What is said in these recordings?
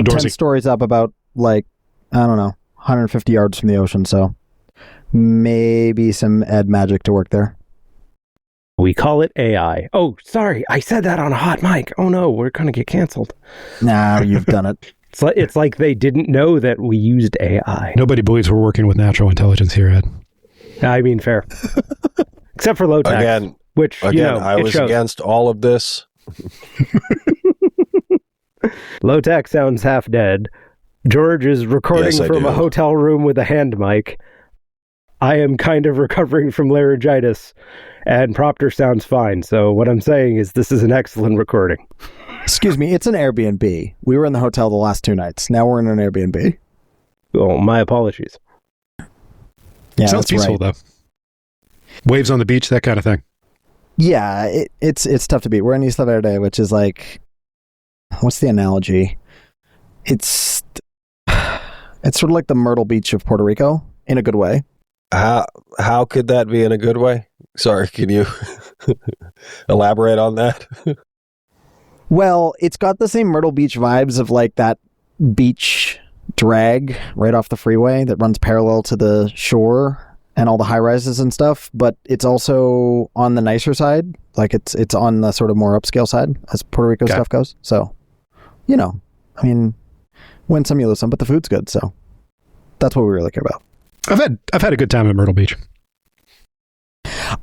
Outdoorsy. 10 stories up about, like, I don't know, 150 yards from the ocean, so maybe some Ed magic to work there. We call it AI. Oh, sorry, I said that on a hot mic. Oh no, we're gonna get canceled. Nah, you've done it. It's like they didn't know that we used AI. Nobody believes we're working with natural intelligence here, Ed. I mean, fair. Except for low tech. Which, I was against all of this. Low tech sounds half dead. George is recording from a hotel room with a hand mic. I am kind of recovering from laryngitis, and Proctor sounds fine. So what I'm saying is this is an excellent recording. Excuse me, it's an Airbnb. We were in the hotel the last 2 nights. Now we're in an Airbnb. Oh, my apologies. Yeah, sounds peaceful, though. Waves on the beach, that kind of thing. Yeah, it's tough to beat. We're in Isla Verde, which is like, what's the analogy? It's sort of like the Myrtle Beach of Puerto Rico, in a good way. How could that be in a good way? Sorry, can you elaborate on that? Well, it's got the same Myrtle Beach vibes of like that beach drag right off the freeway that runs parallel to the shore and all the high rises and stuff, but it's also on the nicer side. Like it's on the sort of more upscale side as Puerto Rico stuff goes. So, I mean, win some, you lose some, but the food's good. So that's what we really care about. I've had a good time at Myrtle Beach.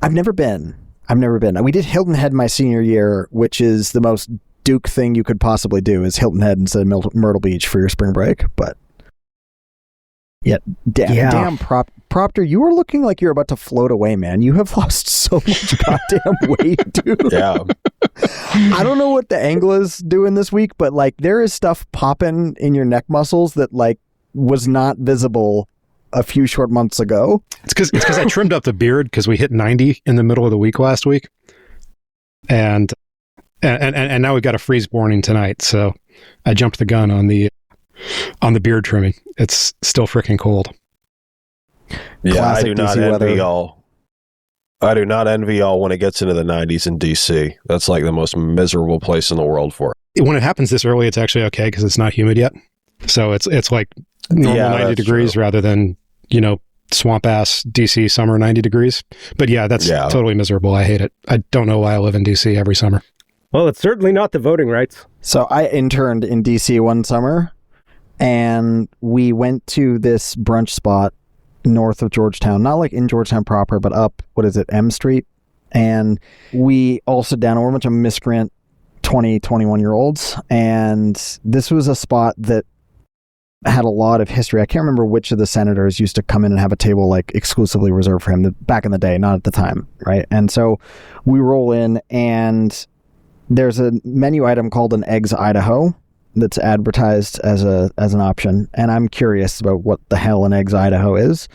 I've never been. We did Hilton Head my senior year, which is the most Duke thing you could possibly do is Hilton Head instead of Myrtle Beach for your spring break. But damn, Proctor, you are looking like you're about to float away, man. You have lost so much goddamn weight, dude. Yeah. I don't know what the angle is doing this week, but like there is stuff popping in your neck muscles that like was not visible a few short months ago. It's because I trimmed up the beard because we hit 90 in the middle of the week last week, and now we've got a freeze warning tonight. So I jumped the gun on the beard trimming. It's still freaking cold. Yeah, Classic I do not DC envy weather. y'all. I do not envy y'all when it gets into the 90s in DC. That's like the most miserable place in the world for it. When it happens this early, it's actually okay because it's not humid yet. So it's like normal 90 degrees true. Rather than, swamp ass DC summer 90 degrees. But yeah, that's totally miserable. I hate it. I don't know why I live in DC every summer. Well, it's certainly not the voting rights. So I interned in DC one summer, and we went to this brunch spot north of Georgetown, not like in Georgetown proper, but up, M Street. And we all sit down, and we're a bunch of miscreant 20, 21-year-olds. And this was a spot that had a lot of history. I can't remember which of the senators used to come in and have a table like exclusively reserved for him back in the day, not at the time, right? And so we roll in, and there's a menu item called an Eggs Idaho that's advertised as an option, and I'm curious about what the hell an Eggs Idaho is.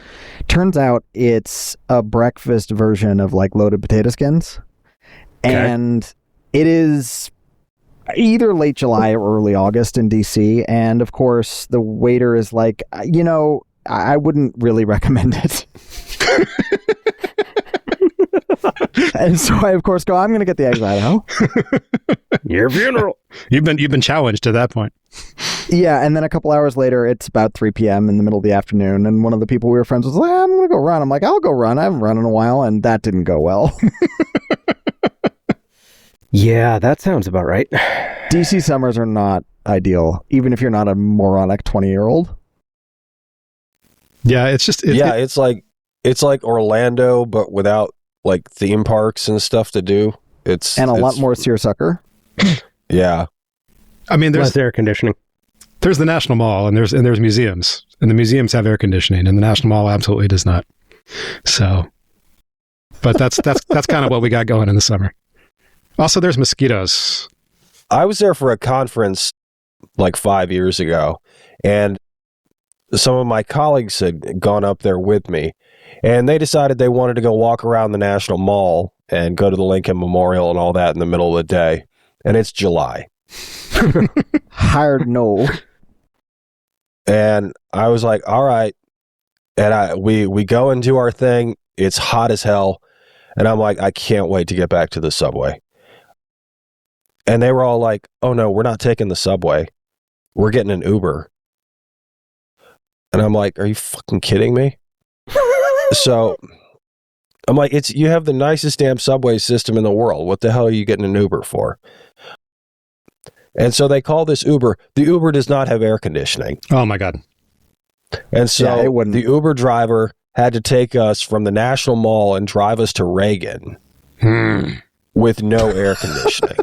Turns out it's a breakfast version of like loaded potato skins, and it is either late July or early August in DC, and of course the waiter is like, I wouldn't really recommend it. And so I of course go, I'm going to get the Eggs Idaho. Your funeral. You've been challenged to that point. Yeah, and then a couple hours later, it's about 3 p.m. in the middle of the afternoon, and one of the people we were friends with was like, I'm going to go run. I'm like, I'll go run. I haven't run in a while, and that didn't go well. Yeah, that sounds about right. DC summers are not ideal, even if you're not a moronic 20-year-old. Yeah, it's just... it's like Orlando, but without like theme parks and stuff to do. It's a lot more seersucker. Yeah. I mean, less air conditioning. There's the National Mall, and there's museums, and the museums have air conditioning, and the National Mall absolutely does not. So, but that's kind of what we got going in the summer. Also, there's mosquitoes. I was there for a conference like 5 years ago, and some of my colleagues had gone up there with me, and they decided they wanted to go walk around the National Mall and go to the Lincoln Memorial and all that in the middle of the day. And it's July. Hard no. And I was like, all right. And we go and do our thing. It's hot as hell. And I'm like, I can't wait to get back to the subway. And they were all like, oh no, we're not taking the subway. we're getting an Uber. And I'm like, are you fucking kidding me? So I'm like, you have the nicest damn subway system in the world. What the hell are you getting an Uber for? And so they call this Uber. The Uber does not have air conditioning. Oh my God. And so the Uber driver had to take us from the National Mall and drive us to Reagan with no air conditioning.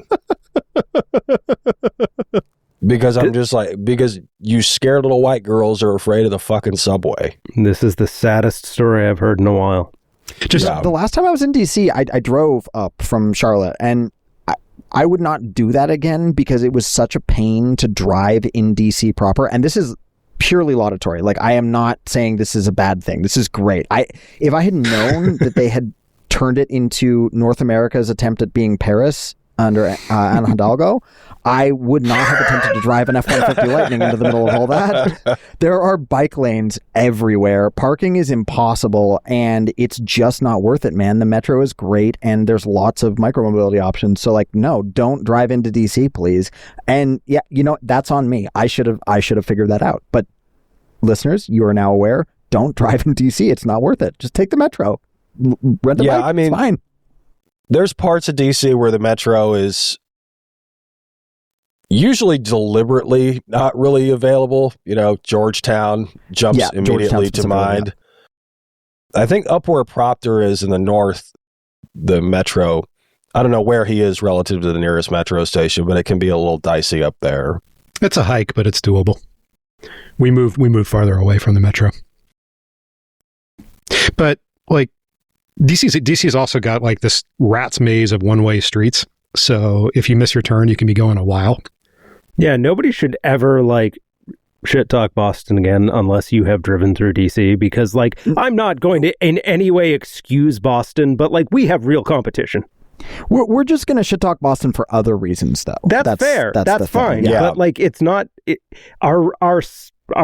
Because I'm just like, because you scared little white girls are afraid of the fucking subway. This is the saddest story I've heard in a while. The last time I was in DC, I drove up from Charlotte, and I would not do that again because it was such a pain to drive in DC proper. And this is purely laudatory. Like, I am not saying this is a bad thing. This is great. If I had known that they had turned it into North America's attempt at being Paris under Ana Hidalgo, I would not have attempted to drive an F-150 Lightning into the middle of all that. There are bike lanes everywhere. Parking is impossible, and it's just not worth it, man. The metro is great, and there's lots of micromobility options. So, like, no, don't drive into DC, please. And yeah, you know, that's on me. I should have figured that out. But listeners, you are now aware. Don't drive in DC. It's not worth it. Just take the metro. Rent a bike. I mean, it's fine. There's parts of DC where the metro is usually deliberately not really available. You know, Georgetown jumps immediately to mind. Yeah. I think up where Proctor is in the north, the metro, I don't know where he is relative to the nearest metro station, but it can be a little dicey up there. It's a hike, but it's doable. We move farther away from the metro. But like, DC's also got like this rat's maze of one-way streets. So if you miss your turn, you can be going a while. Yeah, nobody should ever like shit talk Boston again unless you have driven through DC, because like, I'm not going to in any way excuse Boston, but like, we have real competition. We're just going to shit talk Boston for other reasons, though. That's fair. That's fine. Yeah. But like, it's not our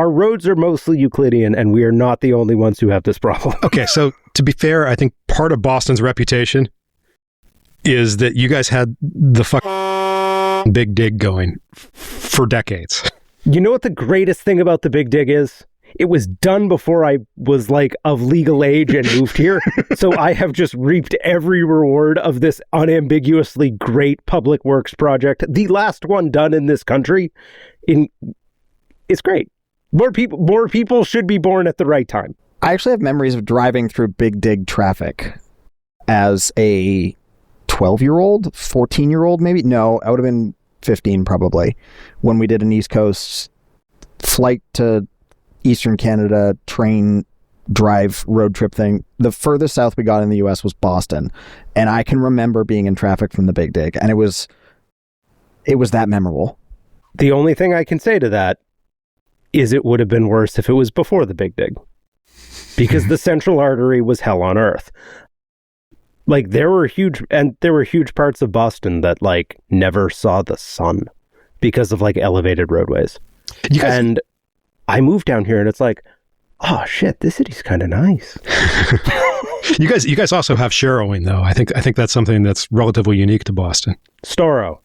roads are mostly Euclidean, and we are not the only ones who have this problem. Okay, so to be fair, I think part of Boston's reputation is that you guys had the fucking Big Dig going for decades. You know what the greatest thing about the Big Dig is? It was done before I was like of legal age and moved here. So I have just reaped every reward of this unambiguously great public works project. The last one done in this country. It's great. More people should be born at the right time. I actually have memories of driving through Big Dig traffic as a 12-year-old, 14-year-old maybe. No, I would have been 15 probably, when we did an East Coast flight to Eastern Canada train drive road trip thing. The furthest south we got in the US was Boston, and I can remember being in traffic from the Big Dig, and it was that memorable. The only thing I can say to that is it would have been worse if it was before the Big Dig, because the central artery was hell on earth. Like, there were huge parts of Boston that like never saw the sun because of like elevated roadways. And I moved down here and it's like, oh shit, this city's kind of nice. You guys also have sharrowing though. I think that's something that's relatively unique to Boston. Storrow.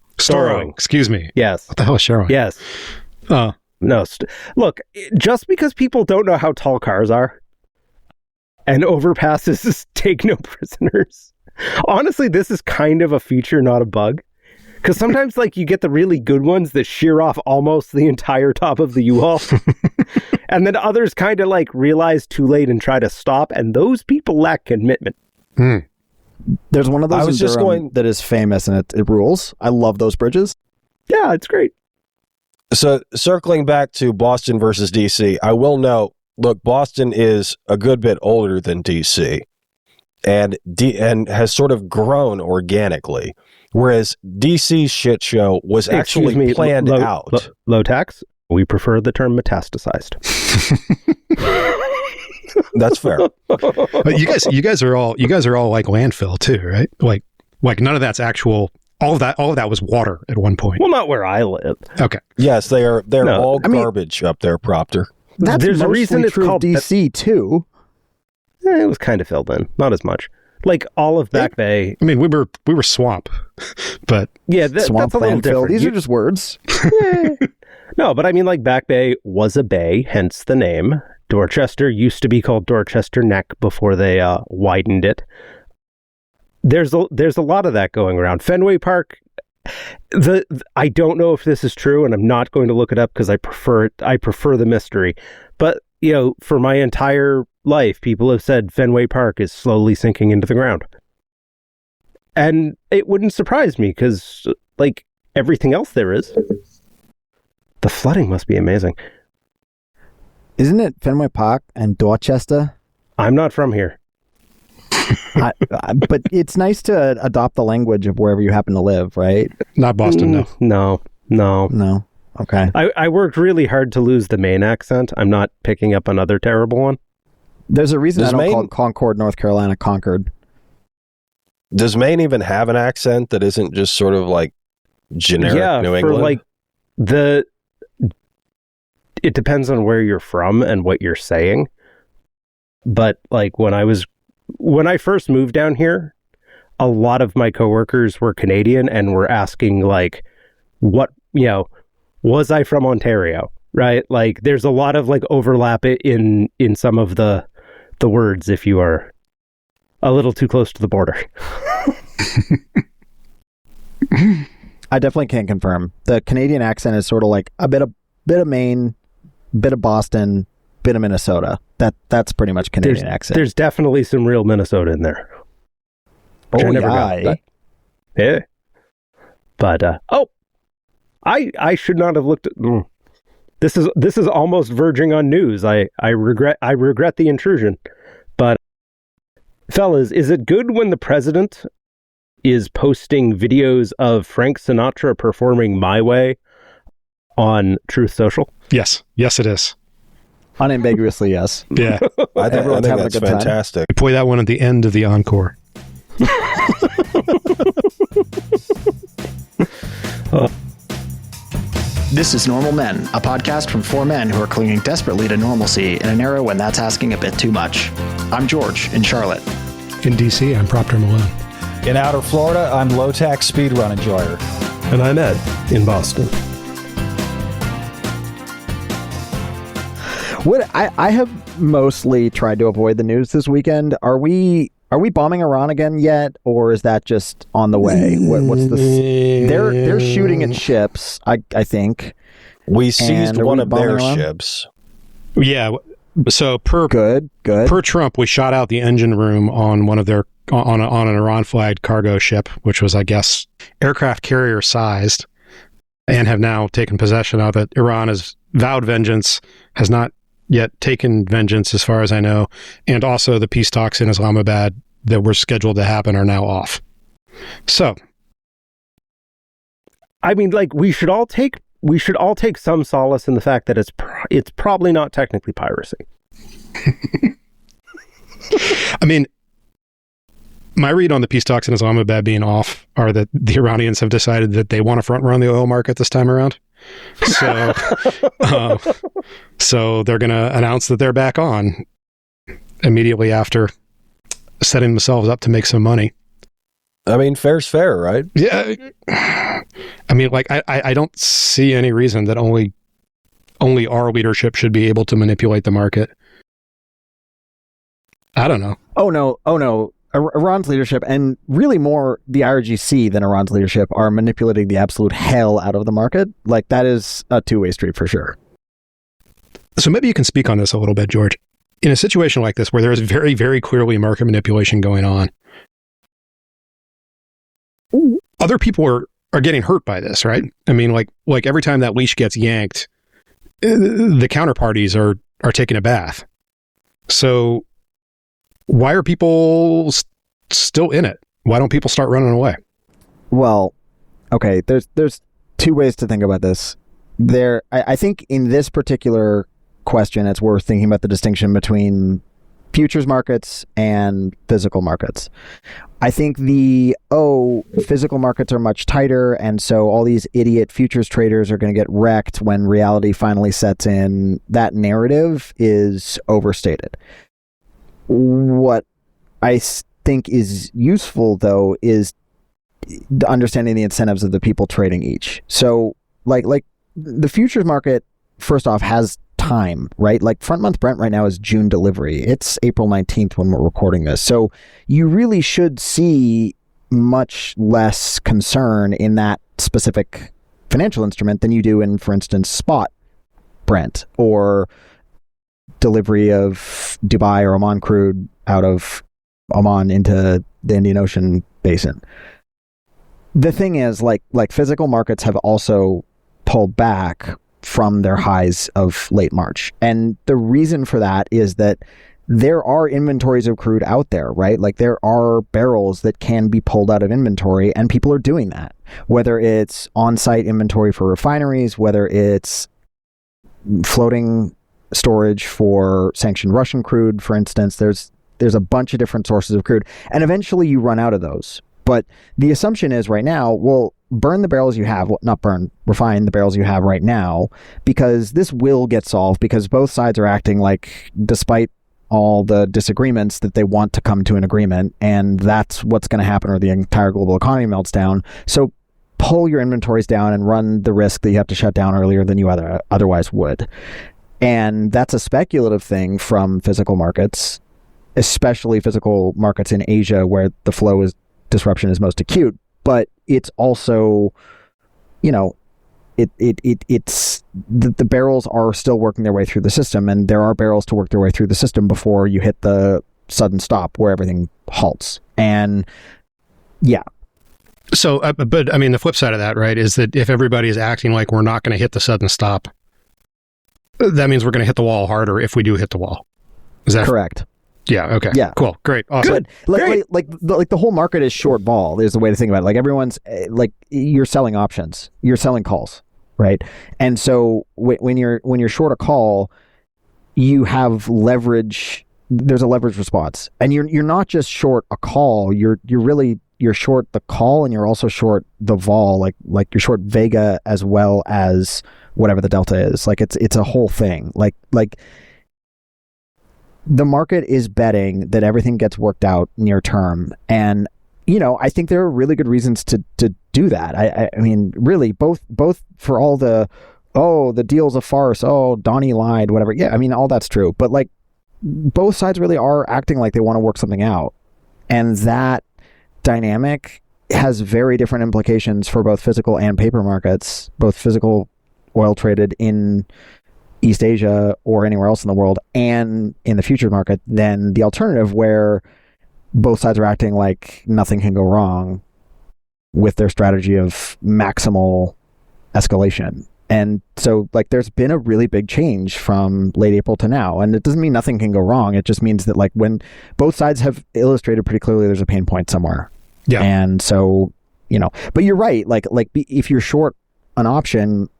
Excuse me. Yes. What the hell is sharrowing? Yes. No. Look, just because people don't know how tall cars are and overpasses take no prisoners. Honestly, this is kind of a feature, not a bug. Because sometimes, like, you get the really good ones that shear off almost the entire top of the U-Haul. And then others kind of, like, realize too late and try to stop. And those people lack commitment. There's one of those in Durham that is famous, and it rules. I love those bridges. Yeah, it's great. So, circling back to Boston versus DC, I will note, look, Boston is a good bit older than DC. And has sort of grown organically, whereas DC's shit show was actually planned out. Low tax. We prefer the term metastasized. That's fair. But you guys are all like landfill too, right? Like none of that's actual. All of that was water at one point. Well, not where I live. Okay. Yes, they're all garbage up there, Proctor. There's a reason it's called DC too. It was kind of filled in, not as much. Like all of Back Bay. I mean, we were swamp, but swamp, that's a little different. These are just words. No, but I mean, like, Back Bay was a bay, hence the name. Dorchester used to be called Dorchester Neck before they widened it. There's a lot of that going around. Fenway Park, I don't know if this is true, and I'm not going to look it up because I prefer the mystery. But, you know, for my entire life, people have said Fenway Park is slowly sinking into the ground. And it wouldn't surprise me because, like, everything else there is. The flooding must be amazing. Isn't it Fenway Park and Dorchester? I'm not from here. But it's nice to adopt the language of wherever you happen to live, right? Not Boston, no. No. Okay. I worked really hard to lose the Maine accent. I'm not picking up another terrible one. There's a reason I don't call Concord, North Carolina, Concord. Does Maine even have an accent that isn't just sort of like generic New England? Like it depends on where you're from and what you're saying. But like when I first moved down here, a lot of my coworkers were Canadian and were asking like, what, you know, was I from Ontario? Right? Like there's a lot of like overlap in some of the words if you are a little too close to the border. I definitely can't confirm. The Canadian accent is sort of like a bit of Maine, bit of Boston, bit of Minnesota. That's pretty much Canadian accent. There's definitely some real Minnesota in there. Oh, yeah. Yeah. But I should not have looked at this is almost verging on news. I regret the intrusion. But fellas, is it good when the president is posting videos of Frank Sinatra performing My Way on Truth Social? Yes, it is. Unambiguously, yes. Yeah. I think that's fantastic. We play that one at the end of the encore. This is Normal Men, a podcast from four men who are clinging desperately to normalcy in an era when that's asking a bit too much. I'm George in Charlotte. In DC, I'm Proctor Malone. In outer Florida, I'm low-tax speedrun enjoyer. And I'm Ed in Boston. What I have mostly tried to avoid the news this weekend. Are we bombing Iran again yet, or is that just on the way? What's the? They're shooting at ships. I think we seized one of their ships. Yeah. So per Trump, we shot out the engine room on one of their on an Iran flagged cargo ship, which was, I guess, aircraft carrier sized, and have now taken possession of it. Iran has vowed vengeance, has not yet taken vengeance as far as I know, and also the peace talks in Islamabad that were scheduled to happen are now off. So I mean, like, we should all take some solace in the fact that it's probably not technically piracy. I mean, my read on the peace talks in Islamabad being off are that the Iranians have decided that they want to front run the oil market this time around. So, so they're going to announce that they're back on immediately after setting themselves up to make some money. I mean, fair's fair, right? Yeah. I mean, like, I don't see any reason that only our leadership should be able to manipulate the market. I don't know. Oh no. Iran's leadership, and really more the IRGC than Iran's leadership, are manipulating the absolute hell out of the market. Like, that is a two-way street for sure. So maybe you can speak on this a little bit, George. In a situation like this, where there is very, very clearly market manipulation going on, other people are getting hurt by this, right? I mean, like every time that leash gets yanked, the counterparties are taking a bath. So why are people still in it? Why don't people start running away? Well, okay, there's two ways to think about this. I think in this particular question, it's worth thinking about the distinction between futures markets and physical markets. I think physical markets are much tighter, and so all these idiot futures traders are going to get wrecked when reality finally sets in. That narrative is overstated. What I think is useful, though, is understanding the incentives of the people trading each. So, like the futures market, first off, has time, right? Like front month Brent right now is June delivery. It's April 19th when we're recording this. So you really should see much less concern in that specific financial instrument than you do in, for instance, spot Brent or delivery of Dubai or Oman crude out of Oman into the Indian Ocean basin. The thing is, like physical markets have also pulled back from their highs of late March. And the reason for that is that there are inventories of crude out there, right? Like there are barrels that can be pulled out of inventory, and people are doing that. Whether it's on-site inventory for refineries, whether it's floating storage for sanctioned Russian crude, for instance, there's a bunch of different sources of crude. And eventually you run out of those. But the assumption is right now, well, burn the barrels you have, well, not burn, refine the barrels you have right now, because this will get solved, because both sides are acting like, despite all the disagreements, that they want to come to an agreement, and that's what's going to happen, or the entire global economy melts down. So pull your inventories down and run the risk that you have to shut down earlier than you otherwise would. And that's a speculative thing from physical markets, especially physical markets in Asia, where the flow disruption is most acute. But it's also, it's the barrels are still working their way through the system, and there are barrels to work their way through the system before you hit the sudden stop where everything halts. And yeah. So, but I mean, the flip side of that, right, is that if everybody is acting like we're not going to hit the sudden stop, that means we're going to hit the wall harder if we do hit the wall. Is that correct? Yeah. Okay. Yeah. Cool. Great. Awesome. Good. Like the whole market is short vol is the way to think about it. Like everyone's like, you're selling options, you're selling calls, right? And so when you're short a call, you have leverage. There's a leverage response, and you're not just short a call. You're short the call, and you're also short the vol. Like you're short Vega as well as whatever the delta is. Like it's a whole thing. Like the market is betting that everything gets worked out near term. And, I think there are really good reasons to do that. I mean, really, both for all the deal's a farce, Donnie lied, whatever. Yeah, I mean, all that's true. But like, both sides really are acting like they want to work something out. And that dynamic has very different implications for both physical and paper markets, both physical oil traded in East Asia or anywhere else in the world, and in the futures market, than the alternative where both sides are acting like nothing can go wrong with their strategy of maximal escalation. And so like there's been a really big change from late April to now, and it doesn't mean nothing can go wrong. It just means that like when both sides have illustrated pretty clearly there's a pain point somewhere. Yeah. And so, but you're right. Like if you're short an option,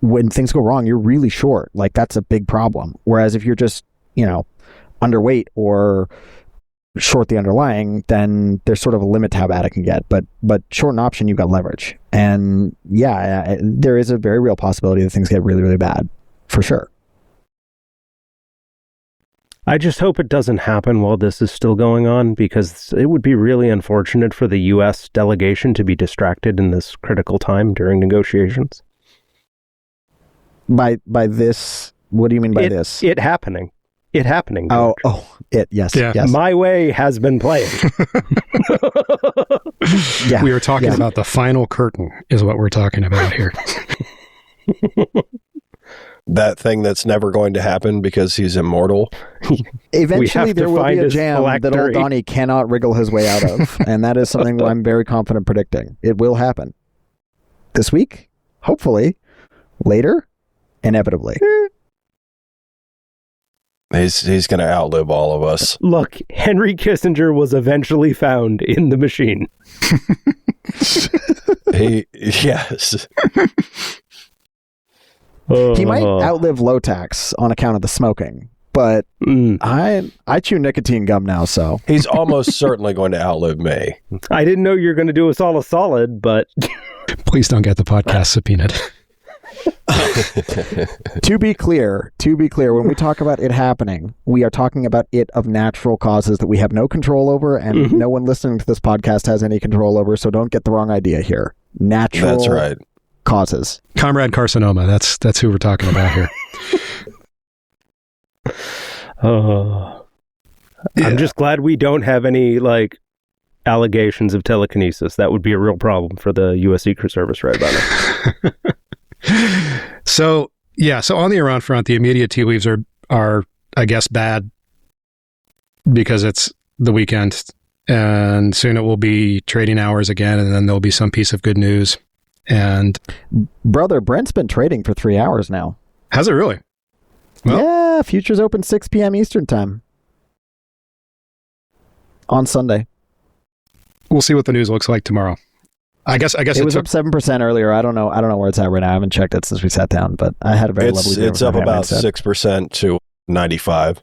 when things go wrong, you're really short. Like that's a big problem. Whereas if you're just, underweight or short the underlying, then there's sort of a limit to how bad it can get. But short an option, you've got leverage. And yeah, there is a very real possibility that things get really, really bad, for sure. I just hope it doesn't happen while this is still going on, because it would be really unfortunate for the U.S. delegation to be distracted in this critical time during negotiations. By this, what do you mean by this? It happening. George. Yes. My way has been playing. Yeah. We are talking about the final curtain is what we're talking about here. That thing that's never going to happen because he's immortal. Eventually there will be a jam that old Donnie cannot wriggle his way out of. And that is something I'm very confident predicting. It will happen. This week? Hopefully. Later? Inevitably. He's going to outlive all of us. Look, Henry Kissinger was eventually found in the machine. Yes. He might outlive low tax on account of the smoking, but I chew nicotine gum now, so. He's almost certainly going to outlive me. I didn't know you were going to do us all a solid, but... Please don't get the podcast subpoenaed. To be clear, when we talk about it happening, we are talking about it of natural causes that we have no control over, and no one listening to this podcast has any control over, so don't get the wrong idea here. Natural That's right. causes. Comrade carcinoma. That's who we're talking about here. I'm just glad we don't have any allegations of telekinesis. That would be a real problem for the U.S. Secret Service right about now. So on the Iran front, the immediate tea leaves are I guess bad because it's the weekend, and soon it will be trading hours again, and then there'll be some piece of good news. And brother, Brent's been trading for 3 hours now. Has it really? Well, yeah, futures open 6 p.m. Eastern time on Sunday. We'll see what the news looks like tomorrow. I guess it was up 7% earlier. I don't know where it's at right now. I haven't checked it since we sat down, but I had a very lovely day. It's up about 6% to 95.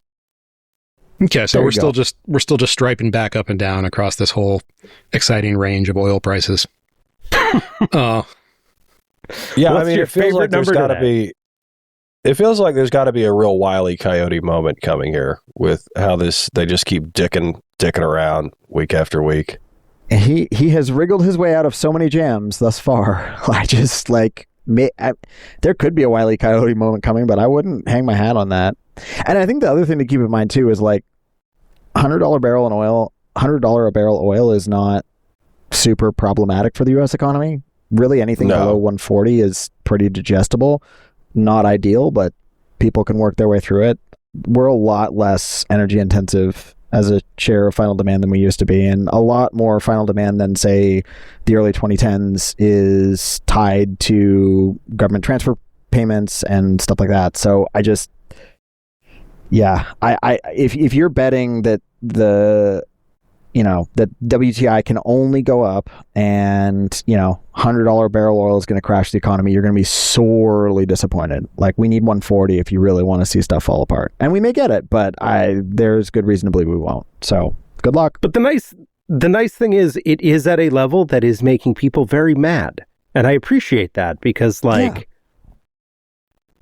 Okay, so we're still just striping back up and down across this whole exciting range of oil prices. Yeah, I mean, it feels like there's got to be. It feels like there's got to be a real Wile E. Coyote moment coming here with how they just keep dicking around week after week. He has wriggled his way out of so many jams thus far. There could be a Wile E. Coyote moment coming, but I wouldn't hang my hat on that. And I think the other thing to keep in mind too is $100 a barrel oil is not super problematic for the U.S. economy. Really, anything below 140 is pretty digestible. Not ideal, but people can work their way through it. We're a lot less energy intensive as a share of final demand than we used to be, and a lot more final demand than, say, the early 2010s is tied to government transfer payments and stuff like that. So if you're betting that that WTI can only go up and, $100 barrel oil is going to crash the economy, you're going to be sorely disappointed. We need 140 if you really want to see stuff fall apart. And we may get it, but there's good reason to believe we won't. So good luck. But the nice thing is it is at a level that is making people very mad. And I appreciate that because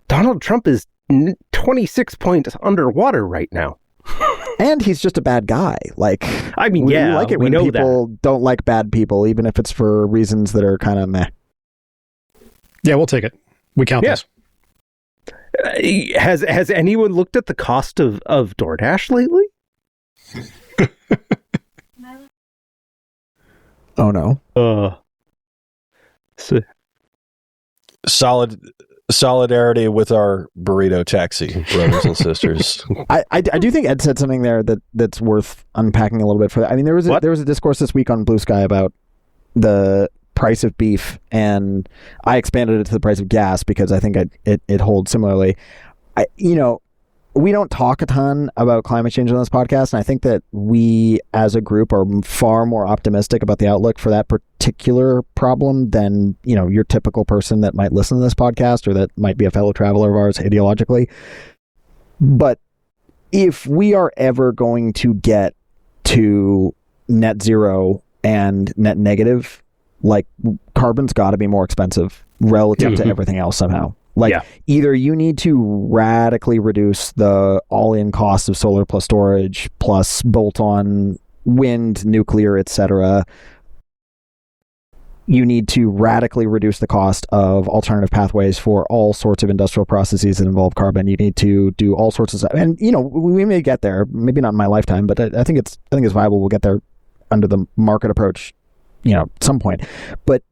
Donald Trump is 26 points underwater right now. And he's just a bad guy. We like it when people don't like bad people, even if it's for reasons that are kind of meh. Yeah, we'll take it. We count this. Has anyone looked at the cost of DoorDash lately? Oh no. Solidarity with our burrito taxi brothers and sisters. I do think Ed said something there that's worth unpacking a little bit. I mean, there was a discourse this week on Blue Sky about the price of beef, and I expanded it to the price of gas because I think it holds similarly. We don't talk a ton about climate change on this podcast, and I think that we as a group are far more optimistic about the outlook for that particular problem than, your typical person that might listen to this podcast or that might be a fellow traveler of ours ideologically. But if we are ever going to get to net zero and net negative, carbon's got to be more expensive relative to everything else somehow. Either you need to radically reduce the all-in cost of solar plus storage plus bolt-on wind, nuclear, etc. You need to radically reduce the cost of alternative pathways for all sorts of industrial processes that involve carbon. You need to do all sorts of stuff. And, we may get there, maybe not in my lifetime, but I think it's viable. We'll get there under the market approach, at some point. But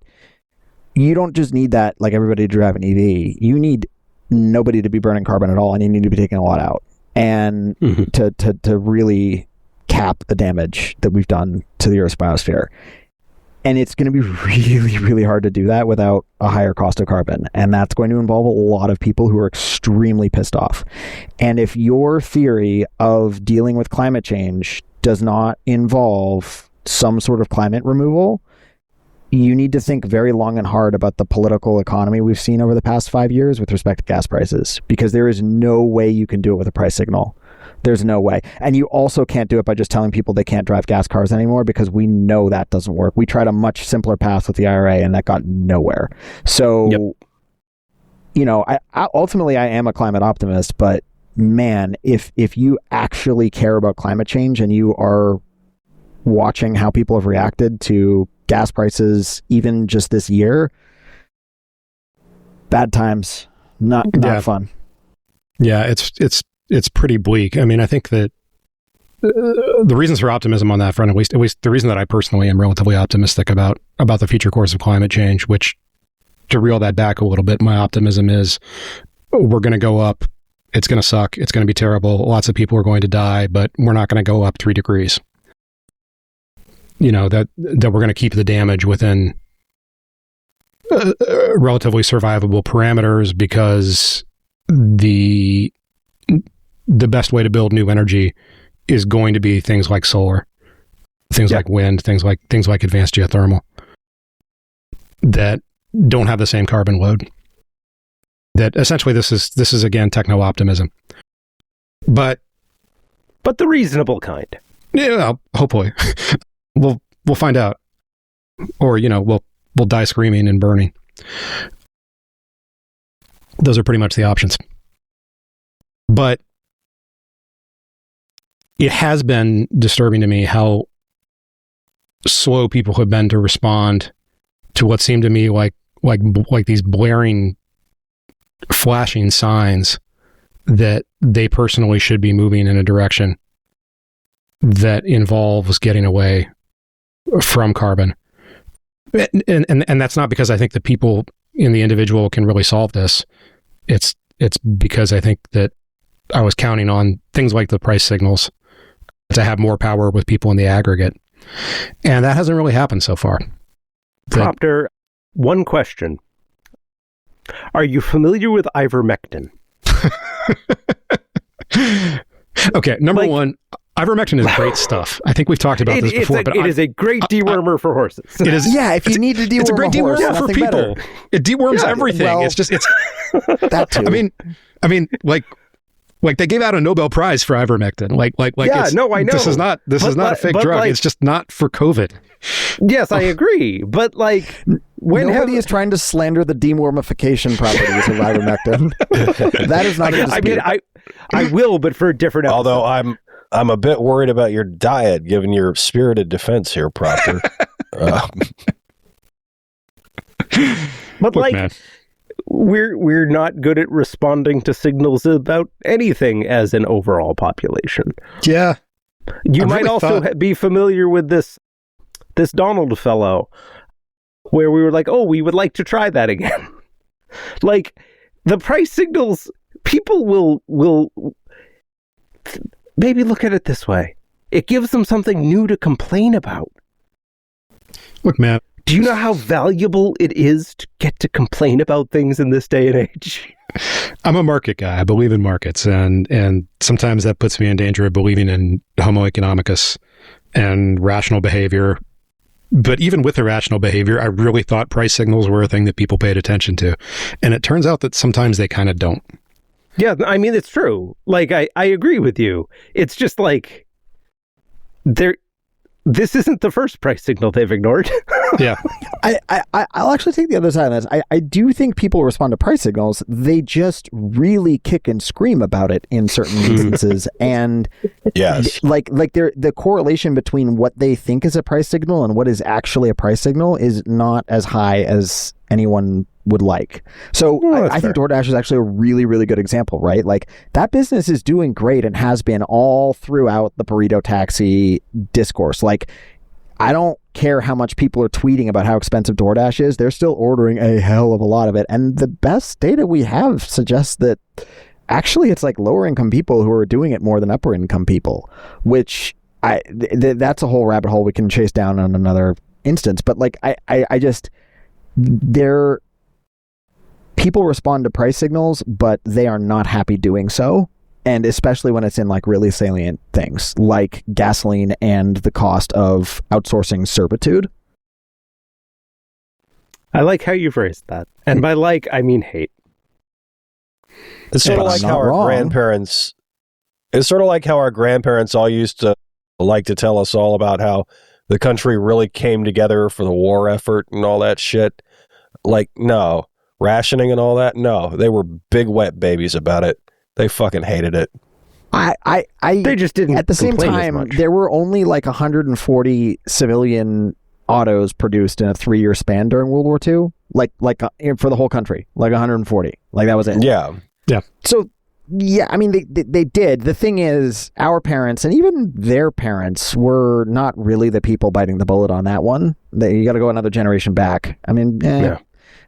you don't just need that, everybody to drive an EV. You need nobody to be burning carbon at all, and you need to be taking a lot out. And to really cap the damage that we've done to the Earth's biosphere. And it's going to be really, really hard to do that without a higher cost of carbon. And that's going to involve a lot of people who are extremely pissed off. And if your theory of dealing with climate change does not involve some sort of climate removal, you need to think very long and hard about the political economy we've seen over the past 5 years with respect to gas prices, because there is no way you can do it with a price signal. There's no way. And you also can't do it by just telling people they can't drive gas cars anymore, because we know that doesn't work. We tried a much simpler path with the IRA and that got nowhere. So, I ultimately I am a climate optimist, but man, if you actually care about climate change and you are watching how people have reacted to gas prices, even just this year, Bad times. Not fun. Yeah, it's pretty bleak. I mean, I think that the reasons for optimism on that front, at least the reason that I personally am relatively optimistic about the future course of climate change, which, to reel that back a little bit, my optimism is we're going to go up. It's going to suck. It's going to be terrible. Lots of people are going to die, but we're not going to go up 3 degrees. You know, that we're going to keep the damage within relatively survivable parameters, because the best way to build new energy is going to be things like solar, things like wind, things like advanced geothermal that don't have the same carbon load. That essentially this is again techno optimism, but the reasonable kind. Yeah, hopefully we'll find out, or we'll die screaming and burning. Those are pretty much the options. But it has been disturbing to me how slow people have been to respond to what seemed to me like these blaring, flashing signs that they personally should be moving in a direction that involves getting away from carbon. And that's not because I think the people in the individual can really solve this. It's because I think that I was counting on things like the price signals to have more power with people in the aggregate. And that hasn't really happened so far. Proctor, one question. Are you familiar with ivermectin? Okay, number one, ivermectin is great stuff. I think we've talked about this before. It is a great dewormer for horses. It is. Yeah, if you need to deworm it's a great dewormer for people. Better. It deworms everything. Well, it's that too. I mean, like they gave out a Nobel Prize for ivermectin. I know. This is not a fake drug. It's just not for COVID. Yes, I agree. But nobody is trying to slander the dewormification properties of ivermectin. That is not. I mean, I will, but for a different episode. Although I'm a bit worried about your diet, given your spirited defense here, Proctor. But look, man, we're not good at responding to signals about anything as an overall population. Yeah, you might also be familiar with this Donald fellow, where we were like, oh, we would like to try that again. The price signals, people will maybe look at it this way. It gives them something new to complain about. Look, man. Do you know how valuable it is to get to complain about things in this day and age? I'm a market guy. I believe in markets, and sometimes that puts me in danger of believing in homo economicus and rational behavior. But even with irrational behavior, I really thought price signals were a thing that people paid attention to. And it turns out that sometimes they kind of don't. Yeah, I mean, it's true. I agree with you. It's just this isn't the first price signal they've ignored. Yeah. I'll actually take the other side of this. I do think people respond to price signals. They just really kick and scream about it in certain instances. And yes, the correlation between what they think is a price signal and what is actually a price signal is not as high as anyone would like. So I think DoorDash is actually a really, really good example, right? That business is doing great and has been all throughout the burrito taxi discourse. I don't care how much people are tweeting about how expensive DoorDash is. They're still ordering a hell of a lot of it. And the best data we have suggests that actually it's lower income people who are doing it more than upper income people, which that's a whole rabbit hole we can chase down on another instance. But people respond to price signals, but they are not happy doing so. And especially when it's in really salient things like gasoline and the cost of outsourcing servitude. I like how you phrased that. And by I mean hate. It's sort of like how our grandparents. It's sort of like how our grandparents all used to like to tell us all about how the country really came together for the war effort and all that shit. No. Rationing and all that? No. They were big wet babies about it. They fucking hated it. They just didn't. At the same time, there were only 140 civilian autos produced in a 3-year span during World War II. like for the whole country, like 140. Like that was it. Yeah. So, yeah, I mean, they did. The thing is, our parents and even their parents were not really the people biting the bullet on that one. You got to go another generation back. I mean,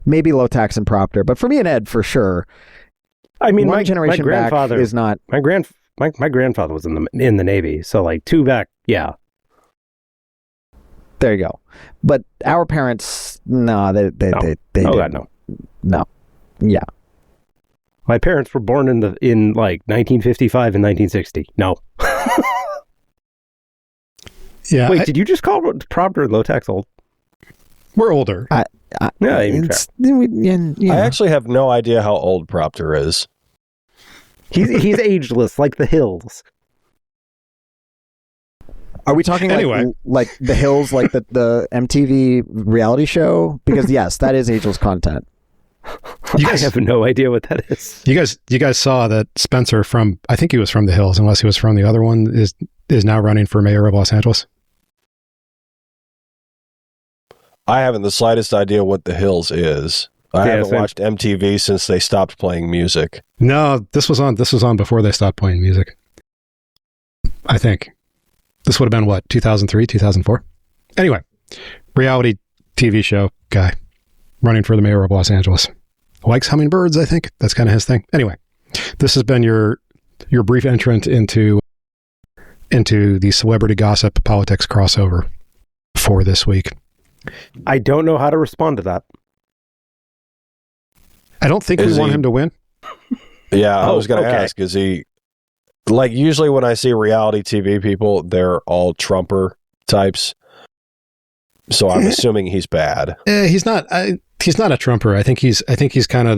maybe Lotax and Proctor, but for me and Ed, for sure. I mean, my generation grandfather back is not. My grandfather was in the Navy, so like two back, yeah. There you go. But our parents, no, they God, no. No. Yeah. My parents were born in like 1955 and 1960. No. Yeah. Wait, did you just call Proctor and Lotax old? We're older. Yeah, even yeah. I actually have no idea how old Proctor is. He's ageless, like the hills. Are we talking like the Hills, like the MTV reality show? Because yes, that is ageless content. I have no idea what that is. You guys saw that Spencer I think he was from the Hills, unless he was from the other one, is now running for mayor of Los Angeles. I haven't the slightest idea what the Hills is. I haven't watched MTV since they stopped playing music. No, this was on before they stopped playing music. I think. This would have been, 2003, 2004? Anyway, reality TV show guy running for the mayor of Los Angeles. Likes hummingbirds, I think. That's kind of his thing. Anyway, this has been your brief entrant into the celebrity gossip politics crossover for this week. I don't know how to respond to that. I don't think we want him to win. Yeah, I was going to ask, is he... Like, usually when I see reality TV people, they're all Trumper types. So I'm assuming he's bad. He's not a Trumper. I think he's kind of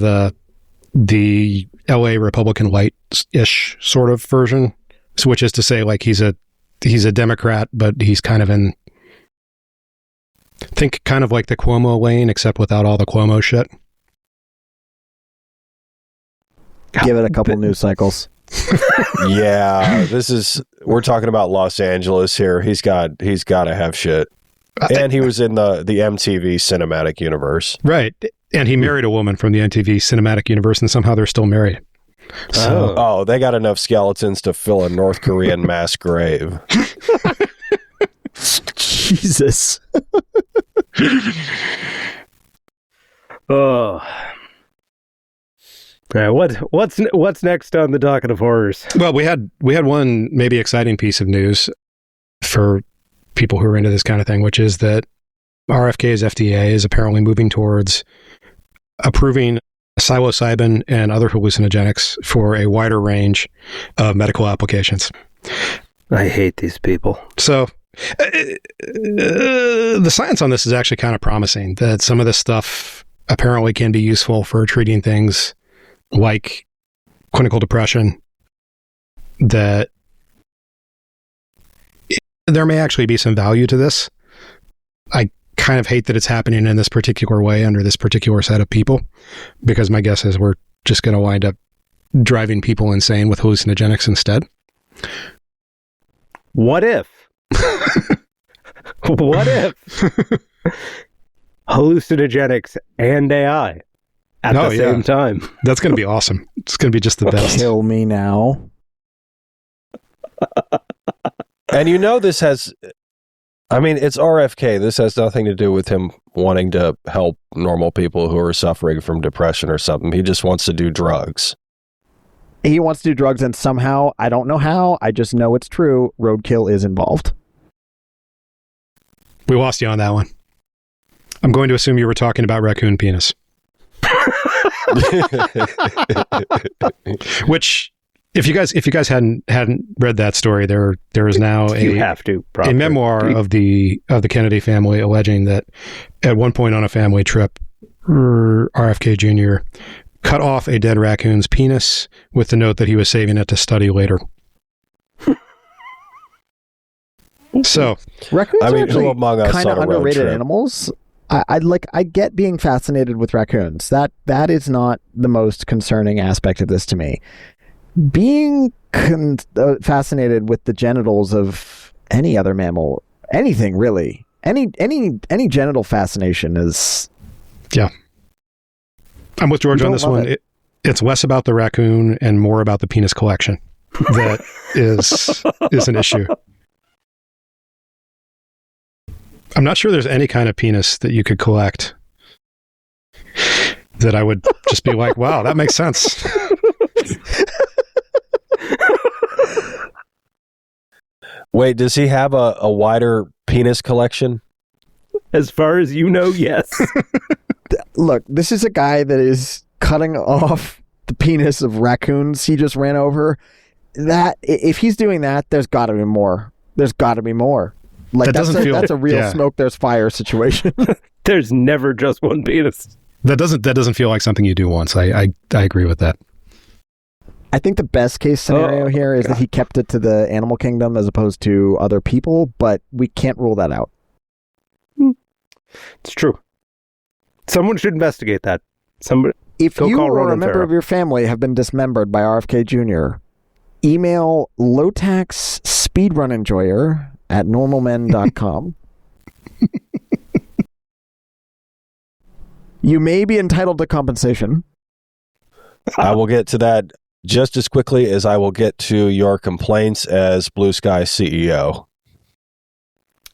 the LA Republican light-ish sort of version. So, which is to say, like, he's a Democrat, but he's kind of think kind of like the Cuomo lane, except without all the Cuomo shit. Give it a couple news cycles. Yeah, we're talking about Los Angeles here. He's got to have shit. And he was in the MTV cinematic universe. Right. And he married a woman from the MTV cinematic universe, and somehow they're still married. So, they got enough skeletons to fill a North Korean mass grave. Jesus. Oh. All right, what's next on the docket of horrors? Well, we had one maybe exciting piece of news for people who are into this kind of thing, which is that RFK's FDA is apparently moving towards approving psilocybin and other hallucinogenics for a wider range of medical applications. I hate these people. So the science on this is actually kind of promising, that some of this stuff apparently can be useful for treating things like clinical depression, that there may actually be some value to this. I kind of hate that it's happening in this particular way under this particular set of people, because my guess is we're just going to wind up driving people insane with hallucinogenics instead. What if? What if hallucinogenics and AI at the same time? That's going to be awesome. It's going to be just the best. Kill me now. And this has, it's RFK. This has nothing to do with him wanting to help normal people who are suffering from depression or something. He just wants to do drugs. He wants to do drugs, and somehow, I don't know how, I just know it's true, roadkill is involved. We lost you on that one. I'm going to assume you were talking about raccoon penis. Which, if you guys hadn't read that story, there is now a memoir of the Kennedy family alleging that at one point on a family trip, RFK Jr. cut off a dead raccoon's penis with the note that he was saving it to study later. So, raccoons are actually kind of underrated animals. I get being fascinated with raccoons. That is not the most concerning aspect of this to me. Being fascinated with the genitals of any other mammal, anything really, any genital fascination is I'm with George on this one. It's less about the raccoon and more about the penis collection that is an issue. I'm not sure there's any kind of penis that you could collect that I would just be like, wow, that makes sense. Wait, does he have a wider penis collection? As far as you know, yes. Look, this is a guy that is cutting off the penis of raccoons he just ran over. That if he's doing that, there's got to be more. There's got to be more. Like that's a real smoke there's fire situation. There's never just one penis. That doesn't feel like something you do once. I agree with that. I think the best case scenario here is that he kept it to the animal kingdom as opposed to other people, but we can't rule that out. It's true. Someone should investigate that. If you or a member of your family have been dismembered by RFK Jr., email lowtaxspeedrunenjoyer@normalmen.com. You may be entitled to compensation. I will get to that just as quickly as I will get to your complaints as Blue Sky CEO.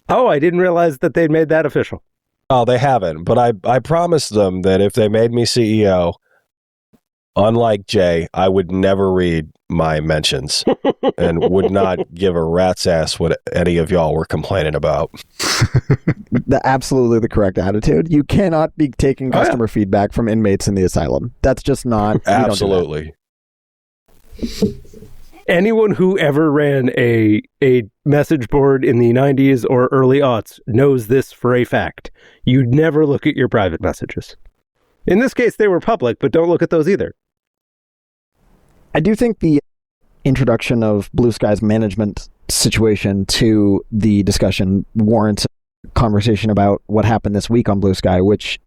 Oh, I didn't realize that they'd made that official. Oh, they haven't, but I promised them that if they made me CEO, unlike Jay, I would never read my mentions and would not give a rat's ass what any of y'all were complaining about. Absolutely the correct attitude. You cannot be taking customer feedback from inmates in the asylum. That's just not... Absolutely. Anyone who ever ran a message board in the 90s or early aughts knows this for a fact. You'd never look at your private messages. In this case, they were public, but don't look at those either. I do think the introduction of Blue Sky's management situation to the discussion warrants a conversation about what happened this week on Blue Sky, which,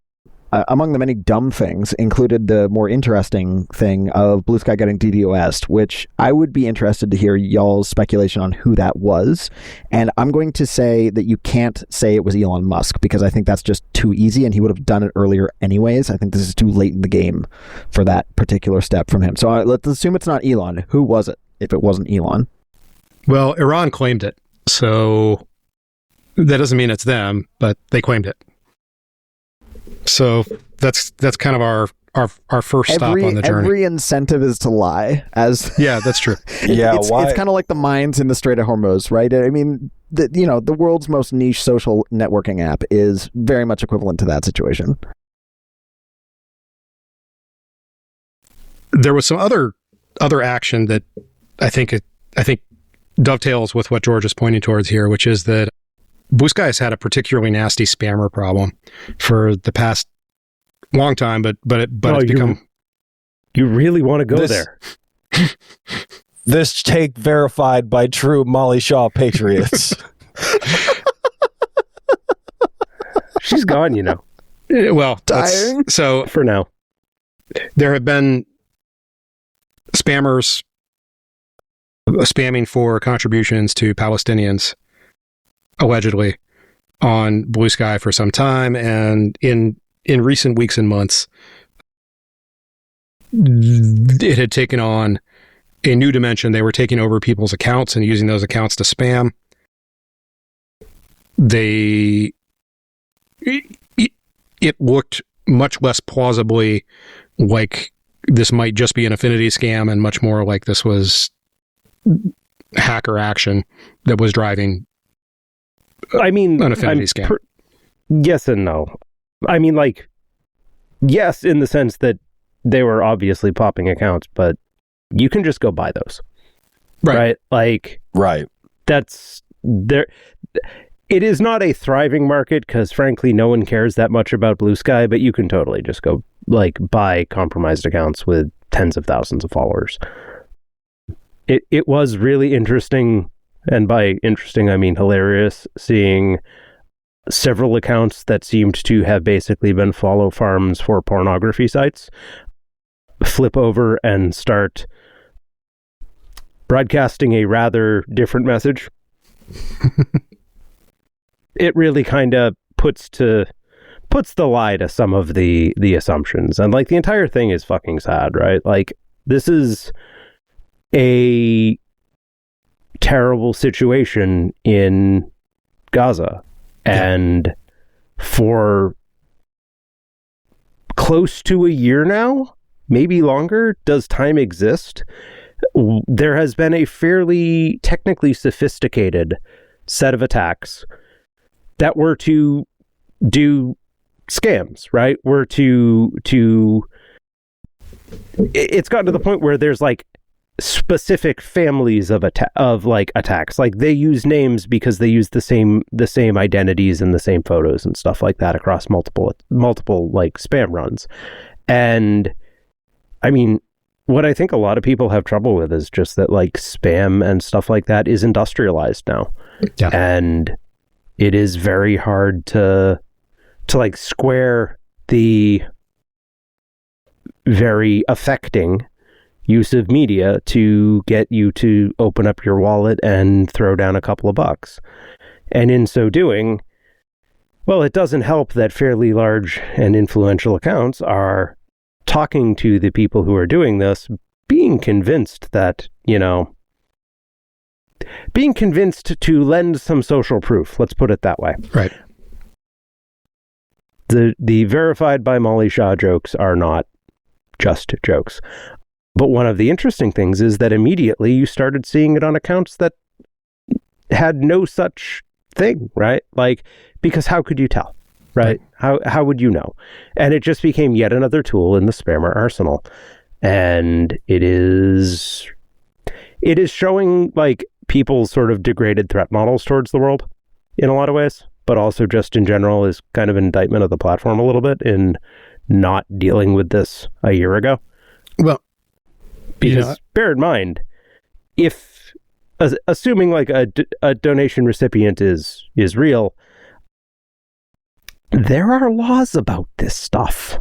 among the many dumb things, included the more interesting thing of Blue Sky getting DDoS'd, which I would be interested to hear y'all's speculation on who that was. And I'm going to say that you can't say it was Elon Musk, because I think that's just too easy, and he would have done it earlier anyways. I think this is too late in the game for that particular step from him. So let's assume it's not Elon. Who was it, if it wasn't Elon? Well, Iran claimed it, so that doesn't mean it's them, but they claimed it. So that's kind of our first stop on the journey. Every incentive is to lie. Yeah, that's true. Yeah, it's kind of like the mines in the Strait of Hormuz, right? I mean, the world's most niche social networking app is very much equivalent to that situation. There was some other action that I think dovetails with what George is pointing towards here, which is that Blue Sky has had a particularly nasty spammer problem for the past long time, but it's become... You really want to go there? This take verified by true Molly Shaw patriots. She's gone, you know. Well, dying. So for now, there have been spammers spamming for contributions to Palestinians, allegedly, on Blue Sky for some time, and in recent weeks and months, it had taken on a new dimension. They were taking over people's accounts and using those accounts to spam. It looked much less plausibly like this might just be an affinity scam, and much more like this was hacker action that was driving an affinity scam. Yes and no. I mean, like, yes, in the sense that they were obviously popping accounts, but you can just go buy those. Right? Like, right. That's there. It is not a thriving market because, frankly, no one cares that much about Blue Sky, but you can totally just go, like, buy compromised accounts with tens of thousands of followers. It was really interesting, and by interesting, I mean hilarious, seeing several accounts that seemed to have basically been follow farms for pornography sites flip over and start broadcasting a rather different message. It really kind of puts to puts the lie to some of the assumptions. And like the entire thing is fucking sad, right? Like this is a terrible situation in Gaza. And for close to a year now, maybe longer, does time exist? There has been a fairly technically sophisticated set of attacks that were to do scams, right? Were to it's gotten to the point where there's like specific families of attacks. Like they use names because they use the same identities and the same photos and stuff like that across multiple like spam runs. And I mean, what I think a lot of people have trouble with is just that like spam and stuff like that is industrialized now. Yeah. And it is very hard to like square the very affecting use of media to get you to open up your wallet and throw down a couple of bucks. And in so doing, well, it doesn't help that fairly large and influential accounts are talking to the people who are doing this, being convinced that, being convinced to lend some social proof. Let's put it that way. Right. The verified by Molly Shaw jokes are not just jokes. But one of the interesting things is that immediately you started seeing it on accounts that had no such thing, right? Like, because how could you tell, right? How would you know? And it just became yet another tool in the spammer arsenal. And it is showing like people's sort of degraded threat models towards the world in a lot of ways, but also just in general is kind of an indictment of the platform a little bit in not dealing with this a year ago. Well, because bear in mind, if assuming like a donation recipient is real, there are laws about this stuff.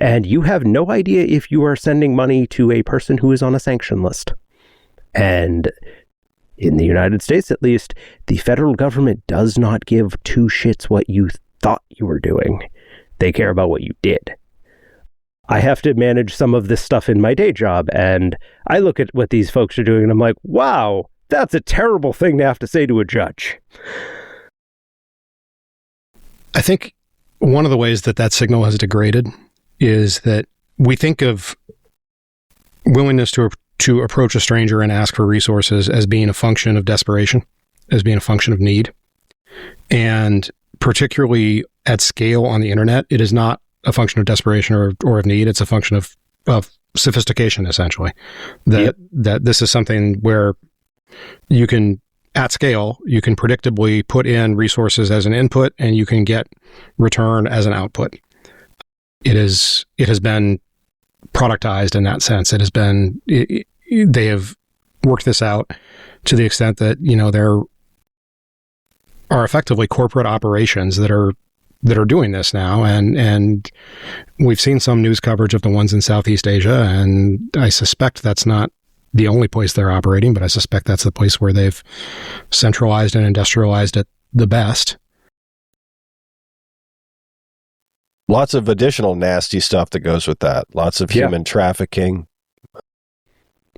And you have no idea if you are sending money to a person who is on a sanction list. And in the United States, at least, the federal government does not give two shits what you thought you were doing. They care about what you did. I have to manage some of this stuff in my day job, and I look at what these folks are doing, and I'm like, wow, that's a terrible thing to have to say to a judge. I think one of the ways that signal has degraded is that we think of willingness to approach a stranger and ask for resources as being a function of desperation, as being a function of need. And particularly at scale on the internet, it is not a function of desperation or of need. It's a function of sophistication, essentially. That this is something where you can, at scale, you can predictably put in resources as an input and you can get return as an output. It has been productized in that sense. It has been, they have worked this out to the extent that, there are effectively corporate operations that are doing this now. And we've seen some news coverage of the ones in Southeast Asia. And I suspect that's not the only place they're operating, but I suspect that's the place where they've centralized and industrialized it the best. Lots of additional nasty stuff that goes with that. Lots of human trafficking.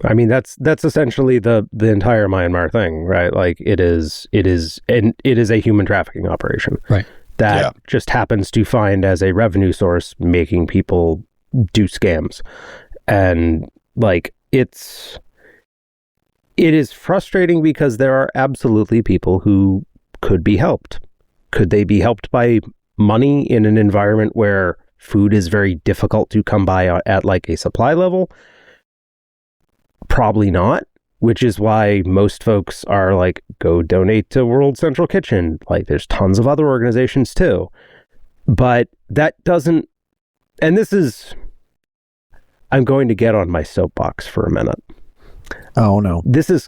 I mean, that's essentially the entire Myanmar thing, right? Like it is a human trafficking operation, right? That just happens to find as a revenue source, making people do scams, and like it is frustrating because there are absolutely people who could be helped. Could they be helped by money in an environment where food is very difficult to come by at like a supply level? Probably not, which is why most folks are like, go donate to World Central Kitchen. Like there's tons of other organizations too. But that doesn't, and this is, I'm going to get on my soapbox for a minute. Oh no. This is